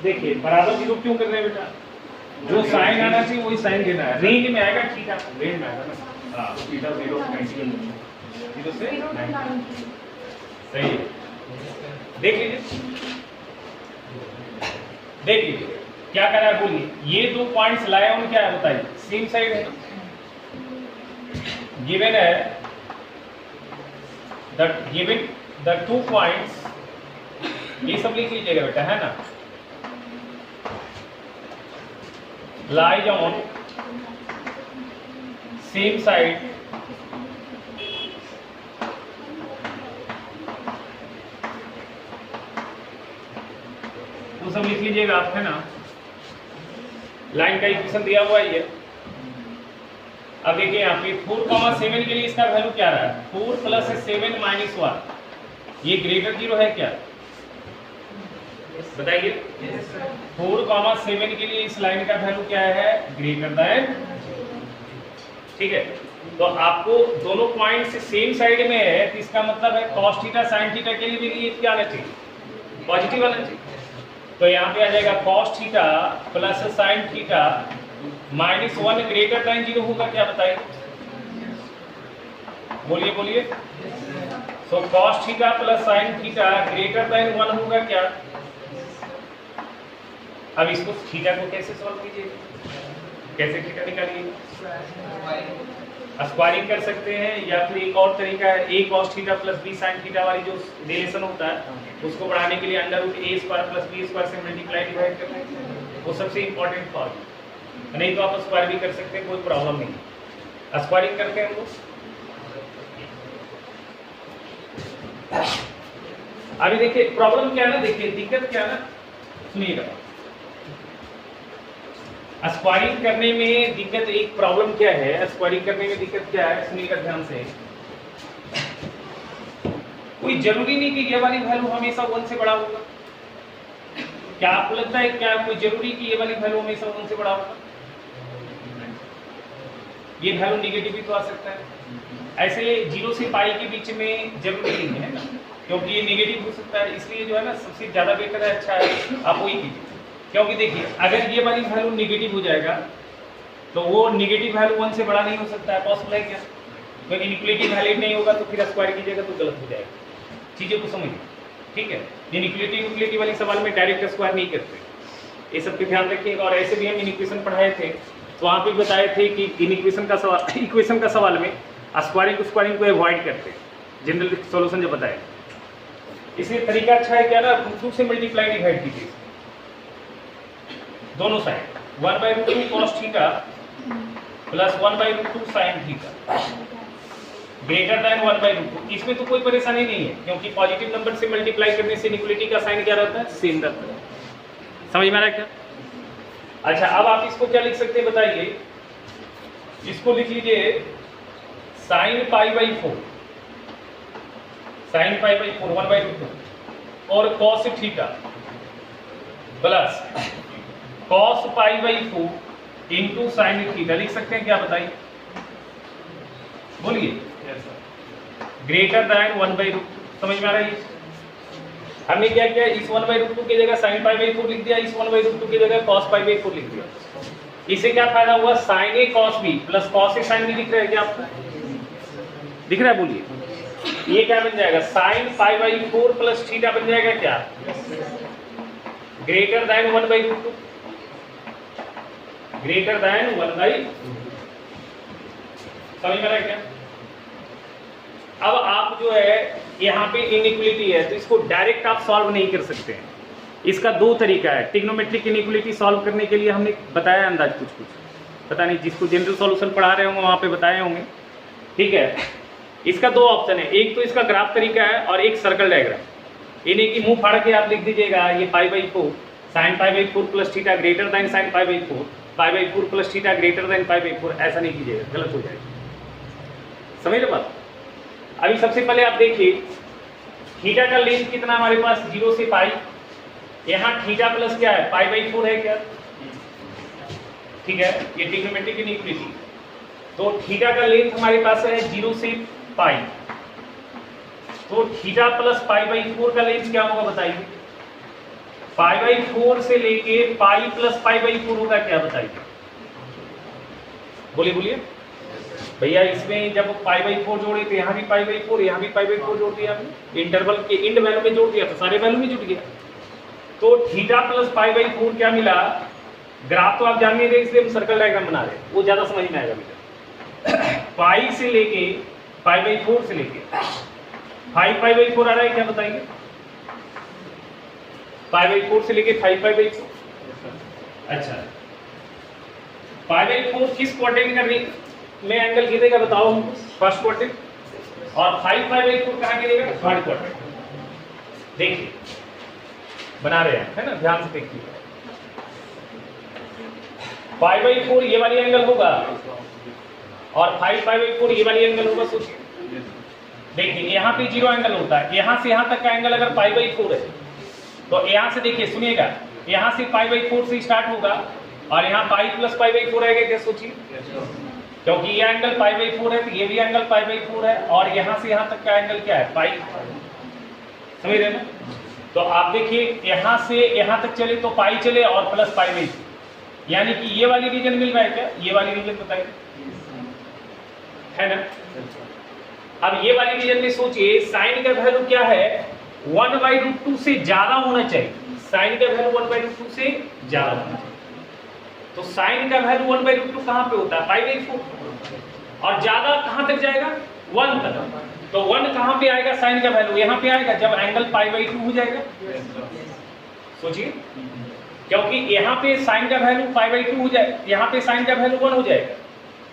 देखिए बराबर 0 क्यों कर रहे हैं बेटा, जो साइन आना चाहिए वही साइन देना है, रेंज में आएगा थीटा, रेंज में आएगा ना, हाँ थीटा 0 से 90 सही है। देख लीजिए, देख लीजिए क्या कर रहा है, बोलिए। ये दो पॉइंट्स लाए उन क्या है बताइए, सेम साइड है, गिवन है द टू पॉइंट्स, ये सब लिख लीजिएगा बेटा, है ना, lies on same side वो सब लिख लीजिएगा आप, है ना। लाइन का इक्वेशन दिया हुआ है ये। अब देखिए यहाँ पे 4,7 के लिए इसका वैल्यू क्या रहा है, 4 प्लस 7 माइनस 1, ये ग्रेटर 0 है क्या, बताइए। 4,7 के लिए इस लाइन का वैल्यू क्या है, ग्रेटर देन, ठीक है। तो आपको दोनों पॉइंट से सेम साइड में है, तो इसका मतलब है cos थीटा sin थीटा के लिए भी ये क्या आना चाहिए, पॉजिटिव आना चाहिए। तो यहाँ पे आ जाएगा cos theta plus sin theta minus 1 greater than 0 होगा क्या, बताइए, बोलिए बोलिए। तो cos theta plus sin theta greater then 1 होगा क्या। अब इसको थीटा को कैसे सॉल्व कीजिए, कैसे थीटा निकालिए, स्क्वायरिंग कर सकते हैं, या फिर एक और तरीका है, a cos theta plus b sin theta वाली जो रिलेशन होता है उसको बढ़ाने के लिए under root a square plus b square से मल्टीप्लाई डिवाइड करना है, वो सबसे इंपॉर्टेंट फॉर्म। नहीं तो आप स्क्वायर भी कर सकते हैं, कोई प्रॉब्लम नहीं। स्क्वायरिंग करके हम लोग अभी देखिए प्रॉब्लम क्या है ना, देखिए दिक्कत क्या है ना, सुनिएगा। स्क्वायरिंग करने में दिक्कत, एक प्रॉब्लम क्या है स्क्वायरिंग करने में दिक्कत क्या है, सुनिएगा ध्यान से। कोई जरूरी नहीं कि ये वाली वैल्यू हमेशा 1 से बड़ा होगा। क्या आपको लगता है, क्या कोई जरूरी कि ये वाली वैल्यू हमेशा 1 से बड़ा होगा? ये वैल्यू निगेटिव भी तो आ सकता है। ऐसे 0 से पाई के बीच में जरूरी नहीं है ना, क्योंकि ये निगेटिव हो सकता है, इसलिए जो है ना सबसे ज़्यादा बेटर है, अच्छा है आप वही कीजिए। क्योंकि देखिए अगर ये वाली वैल्यू निगेटिव हो जाएगा तो वो निगेटिव वैल्यू 1 से बड़ा नहीं हो सकता है, पॉसिबल है क्या? तो इनइक्वालिटी वैलिड नहीं होगा तो फिर स्क्वायर कीजिएगा तो गलत हो जाएगा। चीज़ों को समझिए, ठीक है? इनइक्वालिटी वाली सवाल में डायरेक्ट स्क्वायर नहीं करते, ये सब पे ध्यान रखिएगा। और ऐसे भी हम इक्वेशन पढ़ाए थे तो वहाँ पे बताए थे कि इक्वेशन का सवाल में स्क्वायरिंग को अवॉइड करते, जनरल सॉल्यूशन जब बताए। इसलिए तरीका अच्छा है क्या ना, रूट से मल्टीप्लाई डिवाइड कीजिए दोनों side, 1/√2 cos theta plus 1/√2 sin theta greater than 1/√2। इसमें तो कोई परेशानी नहीं है, क्योंकि पॉजिटिव नंबर से मल्टीप्लाई करने से इनइक्वालिटी का साइन क्या रहता है? सेम रहता है। समझ में आ रहा है क्या? अच्छा, अब आप इसको क्या लिख सकते हैं बताइए? इसको लिख लीजिए sin π/4 1/√2 और cos theta plus cos π/4 into sine theta. लिख सकते हैं क्या बताइए? बोलिए। Greater than 1/√2। समझ में आ रहा है? हमने क्या किया, इस 1/√2 की जगह sin π/4 लिख दिया, इस 1/√2 की जगह cos π/4 लिख दिया। इससे क्या फायदा हुआ? sin a cos b plus cos a sin b दिख रहा है क्या आपको? दिख रहा है? बोलिए। ये क्या बन जाएगा? sin π/4 प्लस थीटा बन जाएगा क्या? Greater than 1/√2, greater than 1/2। समझ में आ रहा है क्या? अब आप जो है यहाँ पे इनइक्वालिटी है तो इसको डायरेक्ट आप सॉल्व नहीं कर सकते हैं। इसका दो तरीका है। ट्रिग्नोमेट्रिक इनइक्वालिटी सॉल्व करने के लिए हमने बताया अंदाज कुछ पता नहीं, जिसको जनरल सॉल्यूशन पढ़ा रहे होंगे वहाँ पे बताए होंगे, ठीक है? इसका दो ऑप्शन है, एक तो इसका ग्राफ तरीका है और एक सर्कल डायग्राम। इन्हें की मुंह फाड़ के आप लिख दीजिएगा ये π/4 sin π/4 plus theta greater than sin π/4 π/4 plus theta greater than π/4। ऐसा नहीं कीजिएगा, गलत हो जाएगा। समझ लो बात? अभी सबसे पहले आप देखिए थीटा का लेंथ कितना हमारे पास, 0 से पाई। यहाँ थीटा प्लस क्या है? π/4 है क्या? ठीक है, ये ट्रिग्नोमेट्रिक इनइक्वालिटी। तो थीटा का लेंथ हमारे पास है 0 से पाई, तो थीटा प्लस π/4 का लेंथ क्या होगा बताइए? π/4 से लेके पाई प्लस π/4 होगा क्या बताइए? बोलिए बोलिए भैया। इसमें जब π/4 जोड़े तो यहाँ भी π/4, यहाँ भी π/4 जोड़ दिया आपने, इंटरवल के इंड वैल्यू में जोड़ दिया तो सारे वैल्यू में जुट गया। तो थीटा प्लस π/4 क्या मिला? ग्राफ तो आप जान नहीं रहे इसलिए हम सर्कल डायग्राम बना रहे हैं, वो ज्यादा समझ में आएगा बेटा। पाई से लेके π/4 से लेके 5π/4 आ रहा है क्या बताइए? π/4 से लेके 5π/4। अच्छा, π/4 किस क्वाड्रेंट का में एंगल गिरेगा बताओ हमको? First quadrant. और 5π/4 कहाँ गिरेगा? Third quadrant. देखिए बना रहे हैं, है ना? ध्यान से देखिए। π/4 ये वाली एंगल होगा और 5π/4 ये वाली एंगल होगा। सोचिए, देखिए यहाँ पे 0 एंगल होता है, यहाँ से यहाँ तक का एंगल अगर π/4 है तो यहाँ से देखिए, सुनिएगा, यहाँ से π/4 से स्टार्ट होगा और यहाँ पाई प्लस π/4 आएगा क्या? सोचिए, क्योंकि ये एंगल π/4 है तो ये भी एंगल π/4 है और यहाँ से यहाँ तक का एंगल क्या है? पाई। समझ रहे ना? तो आप देखिए यहाँ से यहाँ तक चले तो पाई चले और प्लस π/4, यानी कि ये वाली रीजन मिल रहा है क्या? ये वाली रीजन बताइए, है ना? अब ये वाली रीजन में सोचिए साइन का वैल्यू क्या है? 1/√2 से ज्यादा होना चाहिए। साइन का वैल्यू 1/√2 से ज्यादा होना चाहिए। तो साइन का वैल्यू 1/√2 कहाँ पे होता है? π/4। और ज्यादा कहाँ तक जाएगा? 1 तक। तो 1 कहाँ पे आएगा? साइन का वैल्यू यहाँ पे आएगा जब एंगल π/2 हो जाएगा। सोचिए, क्योंकि यहाँ पे साइन का वैल्यू π/2 हो जाए, यहाँ पे साइन का वैल्यू 1 हो जाएगा,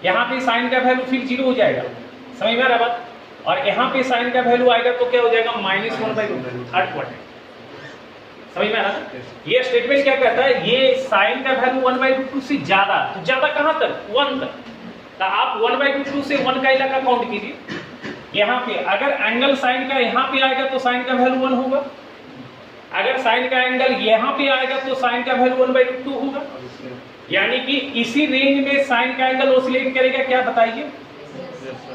यहाँ पे साइन का वैल्यू फिर 0 हो जाएगा। समझ में आ रहा बात? और यहाँ पे साइन का वैल्यू आएगा तो क्या हो जाएगा? -1/√2, थर्ड क्वाड्रेंट। समझ में आ रहा? ये स्टेटमेंट क्या कहता है? ये साइन का वैल्यू 1/√2 से ज्यादा, तो ज्यादा कहाँ तक? 1 तक। तो आप 1/√2 से 1 का इलाका काउंट कीजिए। यहाँ पे अगर एंगल साइन का यहाँ पे आएगा तो साइन का वैल्यू 1 होगा, अगर साइन का एंगल यहाँ पे आएगा तो साइन का वैल्यू 1/√2 होगा। यानी कि इसी रेंज में साइन का एंगल ऑसिलेट करेगा, क्या बताइए?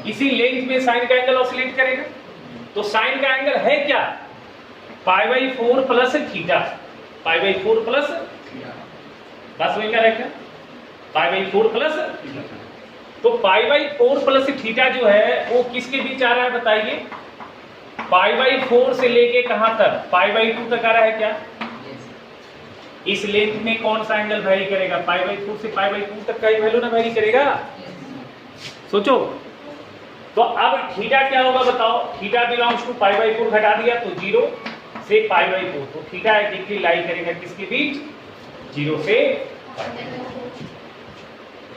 इसी लेंथ में साइन का एंगल ऑसिलेट करेगा। तो साइन का एंगल है क्या? π/4 प्लस थीटा, π/4 प्लस बस वही क्या रहेगा, π/4 प्लस। तो π/4 प्लस थीटा जो है वो किसके बीच आ रहा है बताइए? π/4 से लेके कहां तक? π/2 तक आ रहा है क्या? इस लेंथ में कौन सा एंगल वेरी करेगा? π/4 से π/2 तक का ही वैल्यू ना वेरी करेगा। सोचो तो अब थीटा क्या होगा बताओ? थीटा बिलोंग्स टू π/4 घटा दिया तो 0 से π/4, तो थीटा एग्जैक्टली लाई करेगा किसके बीच? 0 से π/4।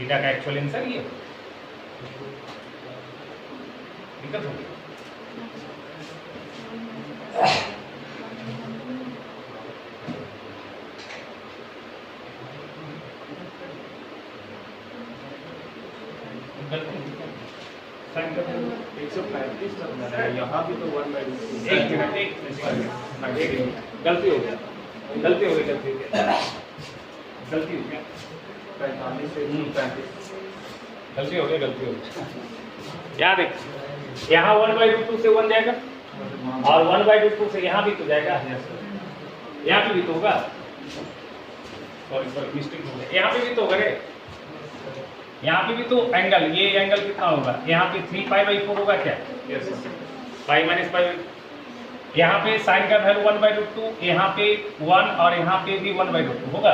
थीटा का एक्चुअल आंसर ये दिक्कत होगी। यहाँ भी तो 1/2। एक मिनट गलती हो गया, गलती हो गई 45 से 35। गलती हो गई। याद है यहाँ 1/2 से 1 जाएगा और 1/2 से यहाँ भी तो जाएगा, यहाँ पे भी तो होगा। सॉरी मिस्टेक हो गया, यहाँ पे भी तो होगा रे, यहाँ पे भी तो एंगल, ये एंगल कितना होगा? यहाँ पे 3π/4 होगा क्या? Pi minus pi. यहाँ पे साइन का वैल्यू 1/2, यहाँ पे 1 और यहाँ पे भी 1/2 होगा।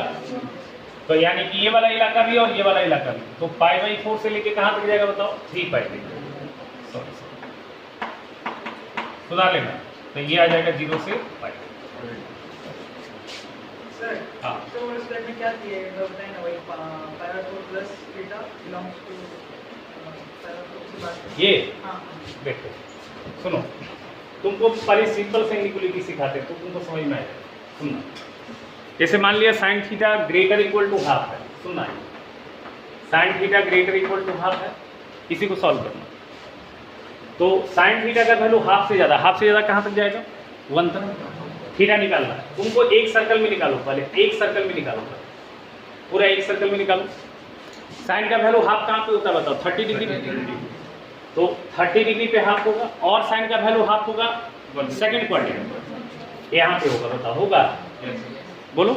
तो यानी कि ये वाला इलाका भी और ये वाला इलाका भी, तो π/4 से लेके कहाँ तक जाएगा बताओ? 3π तक। सुधार लेना, तो ये आ जाएगा 0 से π। सर हाँ तो उस स्टेप में क्या दिएगा बताएं ना, वही π/4 प्लस थीटा बिलोंग्स टू π/4 से बात करें। ये हाँ देखो सुनो, तुमको पहले सिंपल से इक्वलिटी सिखाते तो तुमको समझ में आएगा। सुनना, जैसे मान लिया sine theta greater equal to half है, सुनना है, sine theta greater equal to half है, इसी को सॉल्व करना। तो साइन थीटा का वैल्यू हाफ से ज़्यादा कहाँ तक जाएगा? 1 तक। थीटा निकालना है तुमको, एक सर्कल में निकालो, पहले एक सर्कल में निकालो, पूरा एक सर्कल में निकालो। साइन का वैल्यू हाफ कहाँ पे होता है बताओ? 30 डिग्री। तो 30 डिग्री पे हाफ होगा, और साइन का वैल्यू हाफ होगा सेकंड क्वाड्रेंट, यहाँ पे होगा, बताओ होगा? बोलो।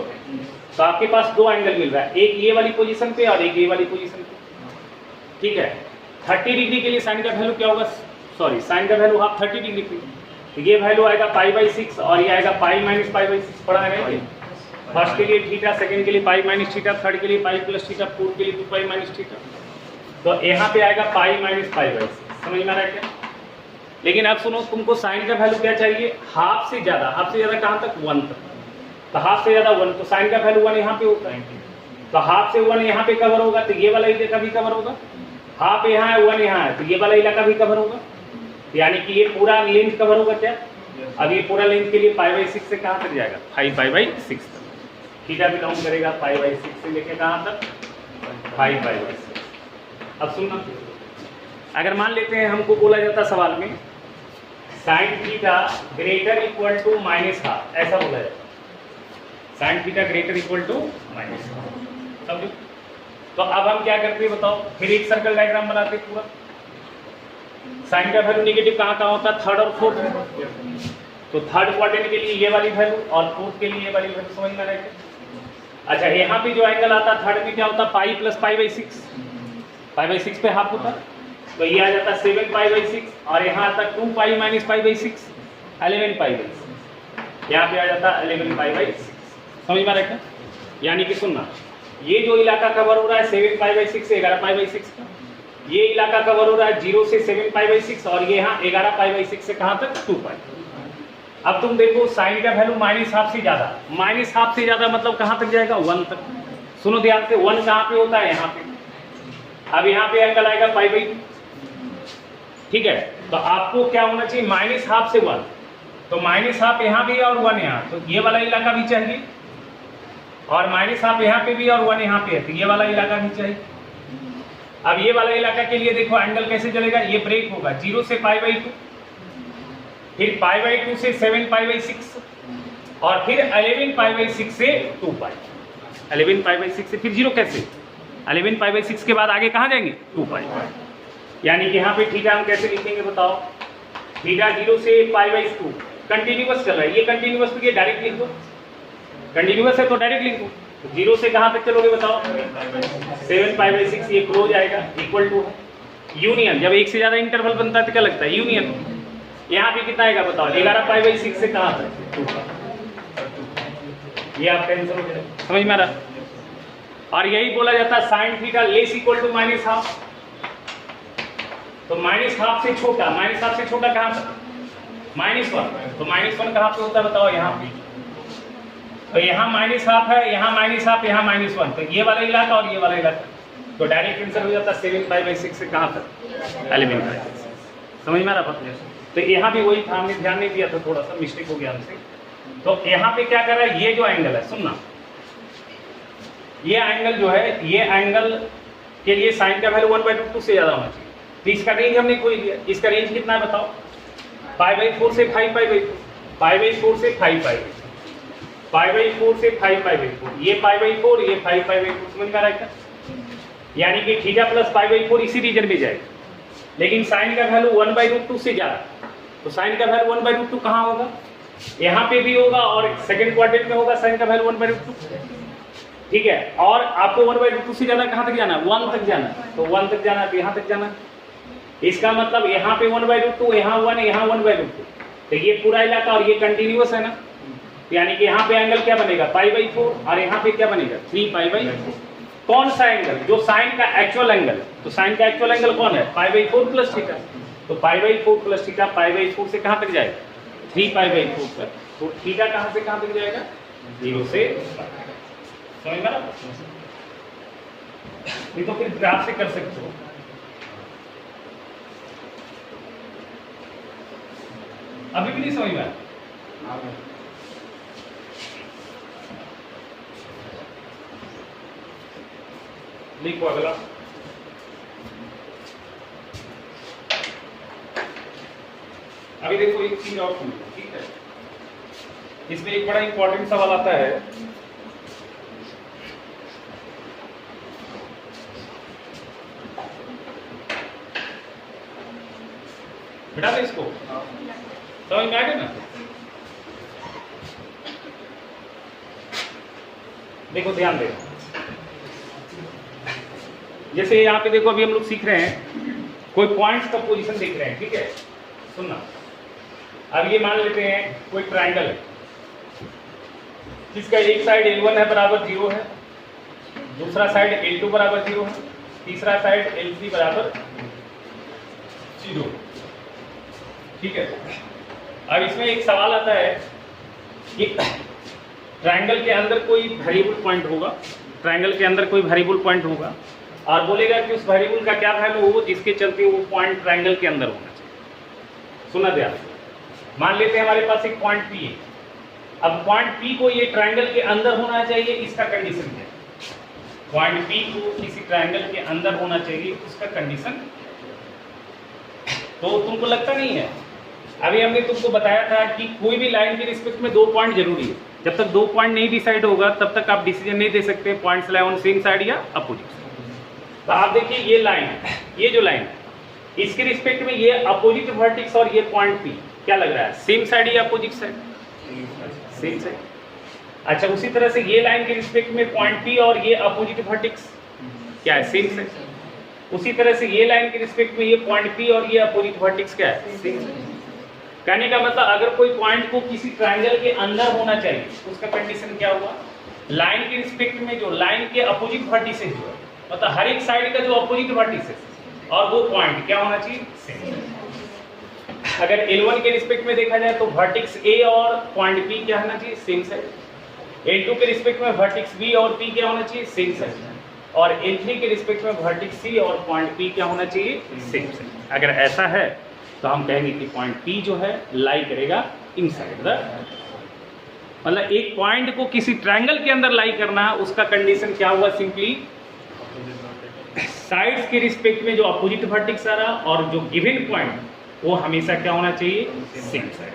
तो आपके पास दो एंगल मिल रहा है, एक ये वाली पोजीशन पे और एक ये वाली पोजीशन पे, ठीक है। 30 डिग्री के लिए साइन का वैल्यू क्या होगा? सॉरी, साइन का वैल्यू हाफ 30 डिग्री पे, तो ये वैल्यू आएगा π/6 और ये आएगा π - π/6। पढ़ा है नहीं? फर्स्ट के लिए थीटा, सेकंड के लिए π - थीटा, थर्ड के लिए π + थीटा, फोर्थ के लिए 2π - थीटा। तो यहाँ पे आएगा π - π/6। समझ में आ रहा है क्या? लेकिन अब सुनो, तुमको साइन का वैल्यू क्या चाहिए? हाफ से ज़्यादा कहाँ तक? 1 तक। तो हाफ से ज़्यादा 1, तो साइन का वैल्यू 1 यहाँ पे होता है, तो हाफ से 1 यहाँ पे कवर होगा, तो ये वाला इलाका भी कवर होगा। हाफ यहाँ है, 1 यहाँ है, तो ये वाला इलाका भी कवर होगा, यानी कि ये पूरा लेंथ कवर होगा क्या? अब ये पूरा लेंथ के लिए π/6 से कहाँ तक जाएगा? 5π/6 तक। थीटा बिलोंग करेगा π/6 से लेके कहाँ तक? 5π/6। अब सुनना, अगर मान लेते हैं हमको बोला जाता सवाल में sine theta greater equal to -half, ऐसा बोला जाता, sine theta greater equal to -half, समझो। तो अब हम क्या करते हैं बताओ? फिर एक सर्कल डायग्राम बनाते पूरा। साइन का वैल्यू नेगेटिव कहाँ होता है? थर्ड और फोर्थ में। तो थर्ड क्वाड्रेंट के लिए ये वाली वैल्यू और फोर्थ के लिए ये वाली वैल्यू, समझ में आ रहा है? अच्छा, यहाँ पे जो एंगल आता है थर्ड में क्या होता है? पाई प्लस π/6, π/6 पे हाफ होता है, तो ये आ जाता है 7π/6 और यहाँ आता है 2π - π/6, 11π/6। यहाँ पे आ जाता है 11π/6। समझ में आ रहा है क्या? यानी कि सुनना, ये जो इलाका कवर हो रहा है 7π/6 से 11π/6 का, ये इलाका कवर हो रहा है 0 से 7π/6 और ये यहाँ 11π/6 से कहाँ तक? 2π। अब तुम देखो साइन का वैल्यू -हाफ से ज़्यादा मतलब कहाँ तक जाएगा? 1 तक। सुनो ध्यान से, 1 कहाँ पे होता है? यहाँ पे। अब यहाँ पे एंगल आएगा π/2, ठीक है। तो आपको क्या होना चाहिए? -हाफ से 1, तो -हाफ यहाँ भी और 1 यहाँ, तो ये वाला इलाका भी चाहिए, और -हाफ यहाँ पे भी और 1 यहाँ पे है, तो ये वाला इलाका भी चाहिए। अब ये वाला इलाका के लिए देखो एंगल कैसे चलेगा? ये ब्रेक होगा 0 से π/2, फिर π/2 से 7π/6 और फिर 11π/6 से 2π। 11π/6 से फिर 0 कैसे? 11 पाई बाई 6 के बाद आगे कहाँ जाएंगे 2 पाई। यानी कि यहाँ पे थीटा हम कैसे लिखेंगे बताओ, थीटा 0 से पाई बाई 2 कंटिन्यूअस चल रहा है, ये कंटिन्यूअस तो ये डायरेक्ट लिख दो, कंटिन्यूअस है तो डायरेक्ट लिख दो। तो 0 से कहाँ तक चलोगे बताओ 7 पाई बाई 6, ये क्लोज आएगा इक्वल टू यूनियन। जब एक से ज़्यादा इंटरवल बनता है तो क्या लगता है यूनियन। यहाँ पे कितना आएगा बताओ 11 पाई बाई 6 से कहाँ तक 2। ये आप टेंशन हो समझ में आ रहा। और यही बोला जाता है sine theta less equal to minus half. तो माइनस हाफ से छोटा, माइनस हाफ से छोटा कहाँ पर -1। तो -1 कहाँ पे होता है बताओ यहाँ पे। तो यहाँ माइनस हाफ है, यहाँ माइनस हाफ, यहाँ -1। तो ये वाला इलाका और ये वाला इलाका, तो डायरेक्ट आंसर हो जाता है 7 पाई बाई 6 से कहाँ तक 11 पाई। समझ में आ रहा बात। तो यहाँ भी वही था, हमने ध्यान नहीं दिया था, थोड़ा सा मिस्टेक हो गया हमसे। तो यहाँ पे क्या कर रहा है, ये जो एंगल है सुनना, ये एंगल जो है, ये एंगल के लिए साइन का वैल्यू 1/2 से ज्यादा होना चाहिए। तो इसका रेंज हमने कोई लिया, इसका रेंज कितना है बताओ पाई बाई 4 से 5 पाई बाई 4, पाई बाई 4 से 5 पाई, पाई बाई 4 से 5 पाई बाई 4, ये पाई बाई 4, ये 5 पाई बाई 4। समझ में आ रहा है क्या। यानी कि थीटा प्लस पाई बाई 4 इसी रीजन में जाएगा, लेकिन साइन का वैल्यू 1/2 से ज्यादा। तो साइन का वैल्यू 1/2 कहाँ होगा, यहाँ पे भी होगा और सेकंड क्वाड्रेंट में होगा साइन का वैल्यू 1/2। ठीक है, और आपको 1/2 से ज्यादा कहाँ तक जाना है 1 तक जाना है। तो 1 तक जाना है तो यहाँ तक जाना है। इसका मतलब यहाँ पे 1/2, यहाँ 1, यहाँ 1/2। तो ये पूरा इलाका और ये कंटिन्यूअस है ना, यानी कि यहाँ पे एंगल क्या बनेगा पाई बाई 4 और यहाँ पे क्या बनेगा 3 पाई बाई 4। कौन सा एंगल, जो साइन का एक्चुअल एंगल। तो साइन का एक्चुअल एंगल कौन है पाई बाई 4 प्लस थीटा। तो pi by 4 plus theta pi by 4 से कहाँ तक जाएगा 3 पाई बाई 4 तक। तो थीटा कहाँ से कहाँ तक जाएगा 0 से। समझ में आ रहा? नहीं तो फिर ग्राफ से कर सकते हो। अभी भी नहीं समझ में आया। लिखो अगला। अभी देखो एक चीज और सुनो, ठीक है। इसमें एक बड़ा इंपॉर्टेंट सवाल आता है, बिठा दे इसको, समझ में आ गया ना। देखो ध्यान दे, जैसे यहाँ पे देखो अभी हम लोग सीख रहे हैं, कोई पॉइंट्स का पोजीशन देख रहे हैं, ठीक है। सुनना, अब ये मान लेते हैं कोई ट्रायंगल है जिसका एक साइड L1 है बराबर 0 है, दूसरा साइड L2 बराबर 0 है, तीसरा साइड L3 बराबर 0, ठीक है। अब इसमें एक सवाल आता है कि ट्रायंगल के अंदर कोई वेरिएबल पॉइंट होगा, ट्रायंगल के अंदर कोई वेरिएबल पॉइंट होगा और बोलेगा कि उस वेरिएबल का क्या वैल्यू हो जिसके चलते वो पॉइंट ट्रायंगल के अंदर होना चाहिए। सुना ध्यान, मान लेते हैं हमारे पास एक पॉइंट P है। अब पॉइंट P को ये ट्रायंगल के अंदर होना चाहिए, इसका कंडीशन क्या है। पॉइंट P को किसी ट्रायंगल के अंदर होना चाहिए, उसका कंडीशन। तो तुमको लगता नहीं है, अभी हमने तुमको बताया था कि कोई भी लाइन के रिस्पेक्ट में 2 पॉइंट जरूरी है। जब तक 2 पॉइंट नहीं डिसाइड होगा तब तक आप डिसीजन नहीं दे सकते points lie on same side या अपोजिट साइड। तो आप देखिए ये लाइन, ये जो लाइन, इसके रिस्पेक्ट में ये अपोजिट वर्टेक्स और ये पॉइंट P क्या लग रहा है, सेम साइड या अपोजिट साइड, सेम साइड। अच्छा, उसी तरह से ये लाइन के रिस्पेक्ट में पॉइंट P और ये अपोजिट वर्टेक्स क्या है, सेम साइड। उसी तरह से ये लाइन के रिस्पेक्ट में ये पॉइंट P और ये अपोजिट वर्टेक्स क्या है, सेम साइड। कहने का मतलब अगर कोई पॉइंट को किसी ट्रायंगल के अंदर होना चाहिए उसका कंडीशन क्या हुआ, लाइन के रिस्पेक्ट में जो लाइन के अपोजिट वर्टिसेस जो है, मतलब हर एक साइड का जो अपोजिट वर्टिसेस और वो पॉइंट क्या होना चाहिए, सेम। अगर L1 के रिस्पेक्ट में देखा जाए तो वर्टेक्स A और पॉइंट P क्या होना चाहिए, सेम साइड। L2 के रिस्पेक्ट में वर्टेक्स B और P क्या होना चाहिए, सेम साइड। और L3 के रिस्पेक्ट में वर्टेक्स C और पॉइंट P क्या होना चाहिए, सेम साइड। अगर ऐसा है तो हम कहेंगे कि पॉइंट P जो है लाई करेगा इनसाइड द, मतलब एक पॉइंट को किसी ट्रायंगल के अंदर लाई करना, उसका कंडीशन क्या हुआ, सिंपली साइड्स के रिस्पेक्ट में जो अपोजिट वर्टेक्स आ रहा और जो गिवन पॉइंट वो हमेशा क्या होना चाहिए, सेम साइड।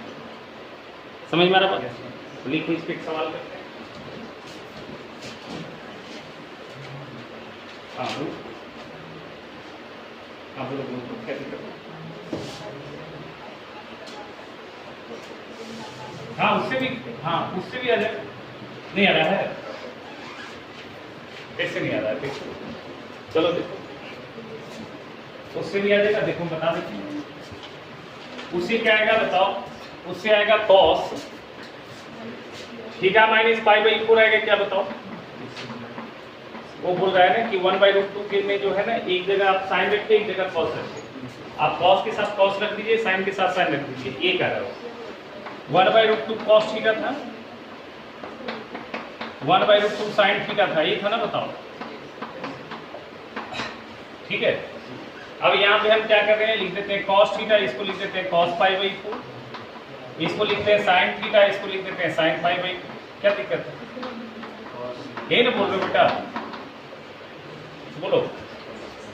समझ में आ रहा बात। तो लिखो इस पे एक सवाल करते हैं। हाँ बोलो, हाँ बोलो बोलो, क्या दिक्कत है? हाँ उससे भी, हाँ उससे भी आ जाए, नहीं आ रहा है, कैसे नहीं आ रहा है? देखो चलो देखो, उससे भी आ जाएगा, देखो बता देते हैं। उससे क्या आएगा बताओ? उससे आएगा cos theta minus pi by 4 आएगा, क्या बताओ? वो बोल रहा है ना कि 1/√2 के में जो है ना, एक जगह आप साइन रखते, एक जगह cos रखते। आप cos के साथ cos रख दीजिए, साइन के साथ साइन रख दीजिए, ये कह रहा है। 1/√2 cos थीटा था, 1/√2 साइन थीटा था, ये था ना, बताओ। ठीक है, अब यहाँ पे हम क्या कर रहे हैं, लिख देते हैं cos थीटा, इसको लिख देते हैं cos पाई बाई 4, इसको लिखते हैं sin थीटा, इसको लिख देते हैं sin पाई बाई। क्या दिक्कत है? ये ना बोल रहे हो बेटा, बोलो।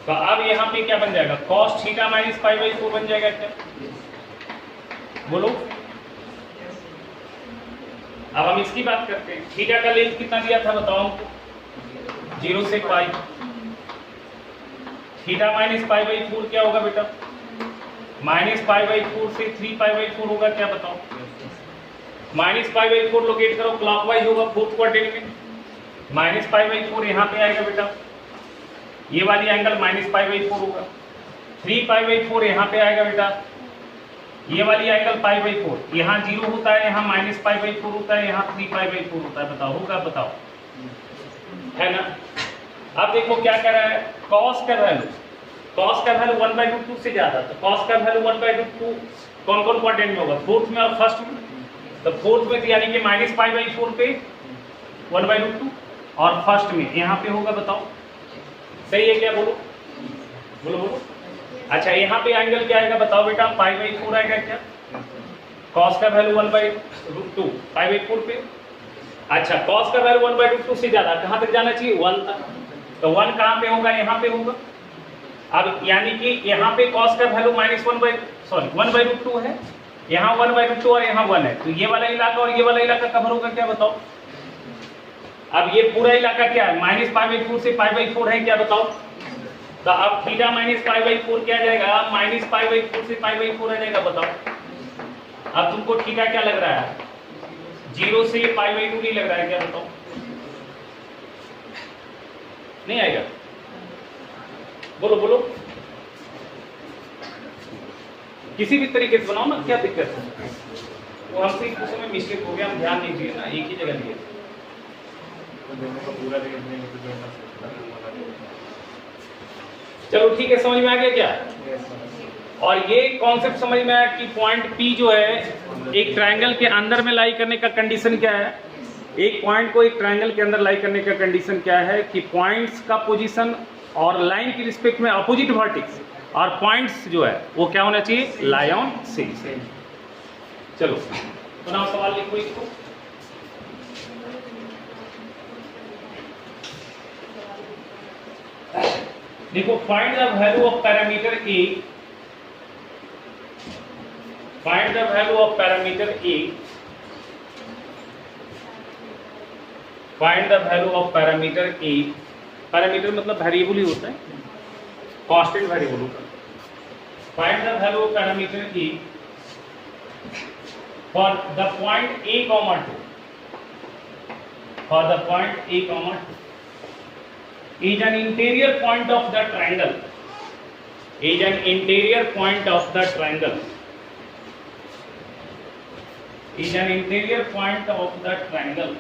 तो अब यहाँ पे क्या बन जाएगा? cos theta minus pi by 4 बन जाएगा क्या? बोलो। अब हम इसकी बात करते हैं। थीटा का लेंथ कितना दिया था बताओ हमको? 0 से पाई। थीटा माइनस पाई बाई 4 क्या होगा बेटा? माइनस पाई बाई 4 से 3 पाई बाई 4 होगा, क्या बताओ? माइनस पाई बाई 4 लोकेट करो, क्लॉकवाइज होगा फोर्थ क्वाड्रेंट में। माइनस पाई बाई 4 यहाँ पे आएगा बेटा, ये वाली एंगल माइनस पाई बाई 4 होगा। 3 पाई बाई 4 यहाँ पे आएगा बेटा, ये वाली एंगल पाई बाई 4। यहाँ 0 होता है, यहाँ माइनस पाई बाई 4 होता है, यहाँ 3 पाई बाई 4 होता है। बताओ होगा? बताओ, है ना? अब देखो क्या कर रहा है, cos का वैल्यू, cos का वैल्यू 1/√2 से ज्यादा, तो cos का वैल्यू 1/√2 कौन कौन क्वाड्रेंट में होगा? फोर्थ में और फर्स्ट में। तो फोर्थ में यानी कि माइनस पाई बाई 4 पे 1/√2, और फर्स्ट में यहाँ पे होगा। बताओ सही है क्या? बोलो बोलो बोलो। अच्छा यहाँ पे एंगल क्या आएगा बताओ बेटा? पाई बाई 4 आएगा क्या? cos का वैल्यू 1/√2 पाई बाई 4 पे। अच्छा cos का वैल्यू 1/√2 से ज्यादा, कहाँ तक जाना चाहिए? 1 तक। तो 1 कहाँ पे होगा? यहाँ पे होगा। अब यानी कि यहाँ पे cos का वैल्यू -1/√2 है, यहाँ 1/√2 और यहाँ 1 है, तो ये वाला इलाका और ये वाला इलाका कवर होगा, क्या बताओ? अब ये पूरा इलाका क्या है? माइनस पाई बाई 4 से पाई बाई 4 है, क्या बताओ? तो अब थीटा माइनस पाई बाई 4 क्या जाएगा? माइनस पाई बाई 4 से पाई बाई 4 आ जाएगा। बताओ अब तुमको थीटा क्या लग रहा है? 0 से पाई बाई 2 नहीं लग रहा है, क्या बताओ? नहीं आएगा? बोलो बोलो, किसी भी तरीके से बनाओ ना, क्या दिक्कत है? वो हमसे कुछ समय मिस्टेक हो गया, हम ध्यान नहीं दिए ना, एक ही जगह लिए। चलो ठीक है, समझ में आ गया क्या? और ये कॉन्सेप्ट समझ में आया कि पॉइंट P जो है एक ट्रायंगल के अंदर में लाई करने का कंडीशन क्या है? एक पॉइंट को एक ट्रायंगल के अंदर लाई करने का कंडीशन क्या है कि पॉइंट्स का पोजीशन और लाइन की रिस्पेक्ट में अपोजिट वर्टेक्स, और पॉइंट्स जो है वो क्या होना चाहिए? लाई ऑन सेम। चलो तो ना सवाल लिखो इसको। देखो, find the value of parameter A, find the value of parameter A, find the value of parameter A. Parameter मतलब वेरिएबल ही होता है, कांस्टेंट वेरिएबल होता है। Find the value of parameter A for the point A comma 2, for the point A comma 2 is an interior point of the triangle, is an interior point of the triangle, is an interior point of the triangle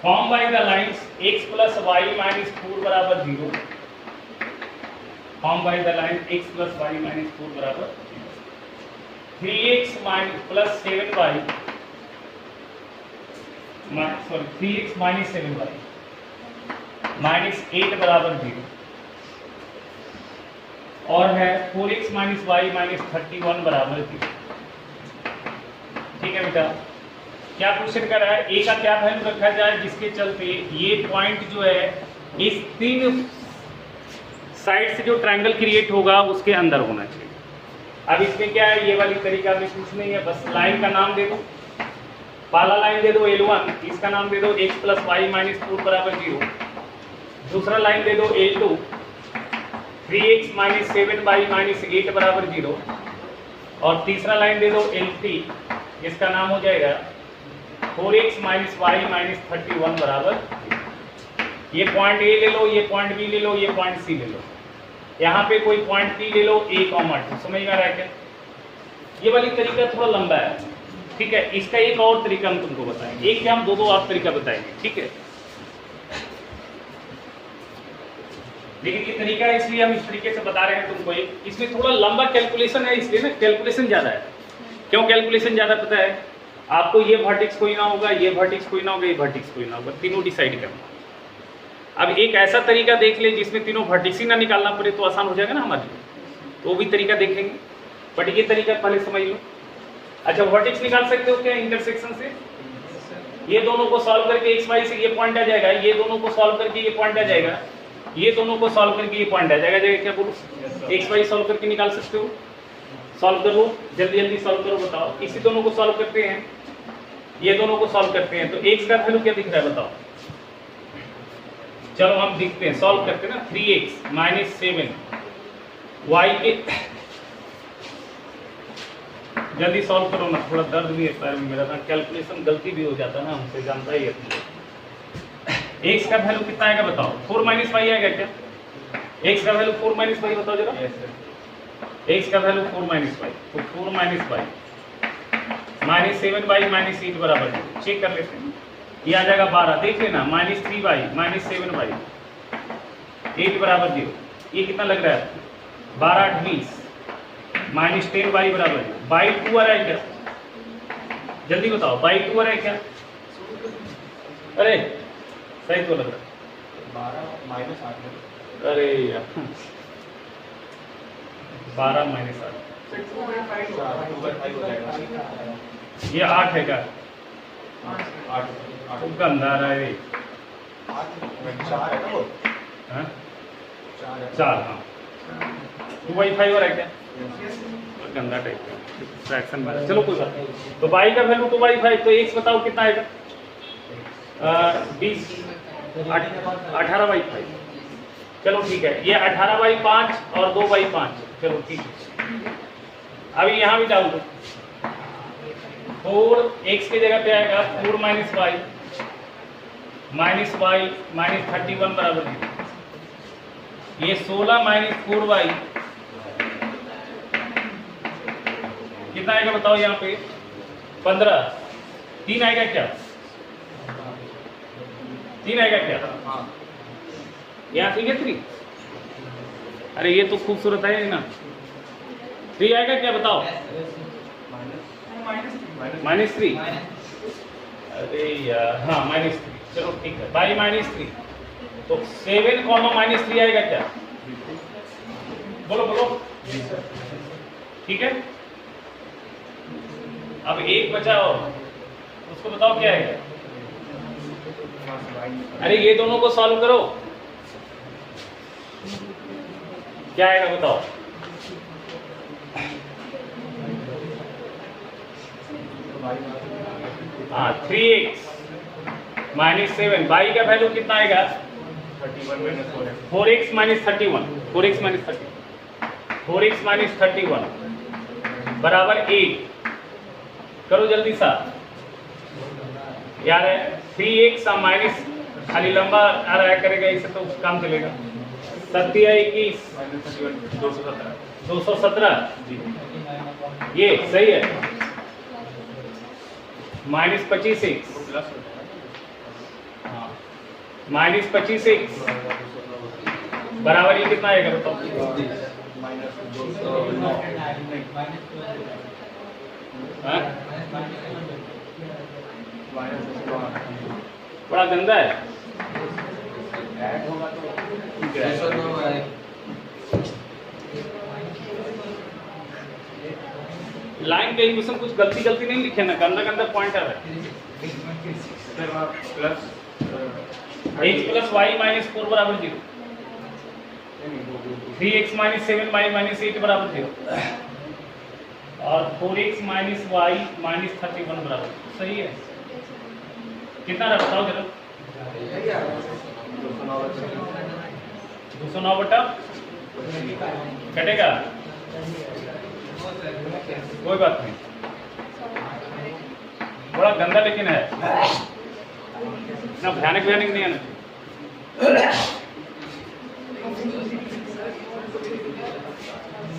formed by the lines x plus y minus 4 बराबर 0, formed by the line x plus y minus 4 बराबर 3x plus 7y, 3x minus 7y minus 8 बराबर 0, और है 4x माइनस y माइनस 31 बराबर 0। ठीक है बेटा, क्या क्वेश्चन कर रहा है? ए का क्या वैल्यू रखा जाए जिसके चलते ये पॉइंट जो है इस 3 साइड से जो ट्रायंगल क्रिएट होगा उसके अंदर होना चाहिए। अब इसमें क्या है, ये वाली तरीका में कुछ नहीं है, बस लाइन का नाम दे दो, पहला लाइन दे दो L1, इसका नाम दे दो x प्लस वाई माइनस 4 बराबर 0। दूसरा लाइन दे दो L2, 3x minus 7y minus 8 बराबर 0। और तीसरा लाइन दे दो L3, इसका नाम हो जाएगा 4x माइनस वाई माइनस 31 बराबर 0। ये पॉइंट A ले लो, ये पॉइंट B ले लो, ये पॉइंट C ले लो। यहाँ पे कोई पॉइंट P ले लो A, 2। समझ में आ रहा है क्या? ये वाली तरीका थोड़ा लंबा है, ठीक है। इसका एक और तरीका हम तुमको बताएंगे, एक क्या हम दो और तरीका बताएंगे, ठीक है। लेकिन ये तरीका इसलिए हम इस तरीके से बता रहे हैं तुमको, इसमें थोड़ा लंबा कैलकुलेशन है, इसलिए ना कैलकुलेशन ज्यादा है। क्यों कैलकुलेशन ज्यादा पता है आपको? ये वर्टेक्स कोई ना होगा, ये वर्टेक्स कोई ना होगा, ये वर्टेक्स कोई ना होगा, तीनों डिसाइड करना। अब एक ऐसा तरीका देख ले जिसमें तीनों वर्टेक्स ही ना निकालना पड़े, तो आसान हो जाएगा ना हमारे लिए, तो वो भी तरीका देखेंगे। बट ये तरीका पहले समझ लो। अच्छा, वर्टेक्स निकाल सकते हो क्या इंटरसेक्शन से? ये दोनों को सॉल्व करके एक्स वाई से ये पॉइंट आ जाएगा, ये दोनों को सॉल्व करके ये पॉइंट आ जाएगा, ये दोनों को सॉल्व करके ये पॉइंट आ जाएगा। क्या बोलो? एक्स वाई सॉल्व करके निकाल सकते हो? सॉल्व कर लो, जल्दी जल्दी सॉल्व करो, बताओ। इसी दोनों को सॉल्व करते हैं, ये दोनों को सॉल्व करते हैं, तो एक्स का वैल्यू क्या दिख रहा है बताओ? चलो हम देखते हैं, सॉल्व करते हैं ना। 3x माइनस 7 वाई के, जल्दी सॉल्व करो ना, थोड़ा दर्द भी है पैर में मेरा, कैलकुलेशन गलती भी हो जाता है ना हमसे, जानता ही है तुम। एक्स का वैल्यू कितना आएगा बताओ? 4 माइनस वाई आएगा क्या? एक्स का वैल्यू 4 माइनस वाई बताओ जरा। एक्स का वैल्यू 4 माइनस वाई, तो 4 minus y minus 7 y minus 8 बराबर है। चेक कर लेते हैं, ये आ जाएगा 12। देख लेना, माइनस 3 वाई माइनस 7 वाई 8 बराबर 0। ये कितना लग रहा है? 12 8 20 माइनस 10 वाई बराबर है। बाई 2 आ रहा है क्या? जल्दी बताओ, बाई 2 आ रहा है क्या? अरे सही तो लग रहा है, 12 माइनस 8। अरे यार 12 माइनस 8, ये 8 है क्या? 8 गंदा आ रहा है ये। 4 है ना वो? हाँ? 4 4, हाँ 2/5 हो रहा है क्या? गंदा टाइप का फ्रैक्शन में, चलो कोई बात नहीं। तो बाई का वैल्यू 2/5, तो एक्स बताओ कितना आएगा? 20 18/5। चलो ठीक है, ये 18/5 और 2/5, चलो ठीक है। अभी यहाँ भी डाल दो, 4 एक्स की जगह पे आएगा 4 माइनस वाई माइनस 31 बराबर 0। ये 16 माइनस 4y कितना आएगा बताओ? यहाँ पे 15, 3 आएगा क्या? 3 आएगा क्या? यहाँ 3 है 3। अरे ये तो खूबसूरत है ना, 3 आएगा क्या बताओ? -3। अरे यार हाँ -3, चलो ठीक है, बाई -3, तो 7 -3 आएगा क्या? बोलो बोलो, ठीक है। अब एक बचा और, उसको बताओ क्या है? अरे ये दोनों को सॉल्व करो, क्या आएगा बताओ? हाँ 3x -7, बाई का वैल्यू कितना आएगा? 4x -31, 4x -31 बराबर 8। करो जल्दी सा यार, 3x माइनस, खाली लंबा आ रहा करेगा, इससे तो काम चलेगा। 7 या 21 217, ये सही है। -25x, हाँ -25x बराबर ये कितना आएगा बताओ? हाँ? बड़ा गंदा है। लाइन के इक्वेशन कुछ गलती नहीं लिखे ना, गंदा पॉइंट आ रहा है। x प्लस वाई माइनस 4 बराबर 0, 3x माइनस 7 वाई माइनस 8 बराबर 0 और 4x माइनस वाई माइनस 31 बराबर, सही है। कितना रहा बताओ जरा। 209 बटा कटेगा, कोई बात नहीं, बड़ा गंदा लेकिन है ना, भयानक नहीं आना।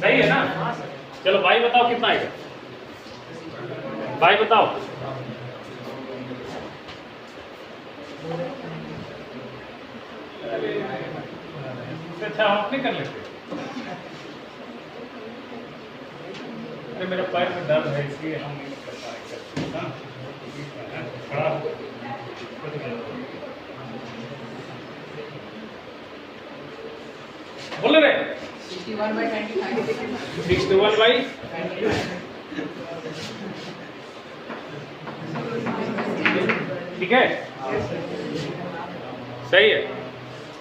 सही है ना? चलो भाई बताओ कितना आएगा, भाई बताओ। अच्छा हम अपने कर लेते। अरे मेरा पैर में दर्द है इसलिए हम नहीं कर पा रहे। बोल रहे 61 बाई ठीक है, सही है।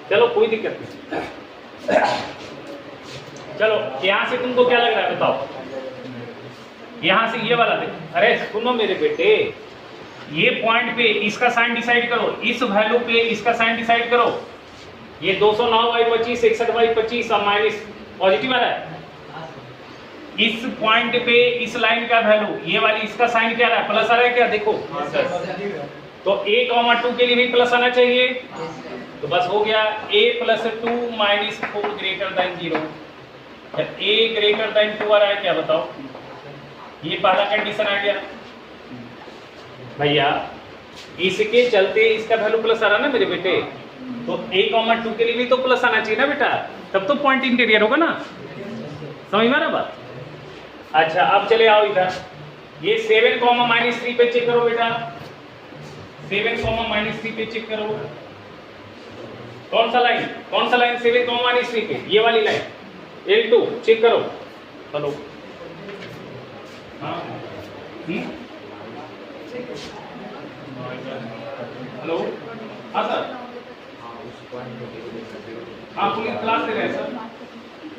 चलो कोई दिक्कत नहीं। चलो यहां से तुमको क्या लग रहा है बताओ, यहां से ये वाला देखो। अरे सुनो मेरे बेटे, ये पॉइंट पे इसका साइन डिसाइड करो, इस वैल्यू पे इसका साइन डिसाइड करो। ये 209/25 61/25 और माइनस पॉजिटिव आ रहा है। इस पॉइंट पे इस लाइन का वैल्यू, ये वाली इसका साइन क्या आ रहा है, प्लस आ रहा है क्या, देखो। तो a, 2 के लिए भी प्लस आना चाहिए, तो बस हो गया a + 2 - 4 > 0। a > 2 आ रहा है क्या बताओ, ये पहला कंडीशन आ गया भैया। इसके चलते इसका वैल्यू प्लस आ रहा है ना मेरे बेटे, तो a, 2 के लिए भी तो प्लस आना चाहिए ना बेटा, तब तो पॉइंट इंटीरियर होगा ना, समझ में आ रहा बात। अच्छा अब चले आओ इधर, ये 7, -3 पे चेक करो बेटा, 7, -3 पे चेक करो। कौन सा लाइन 7, -3 पे, ये वाली लाइन L2 चेक करो। हेलो हाँ हेलो हाँ सर, हाँ पुलिस क्लास दे रहे हैं सर।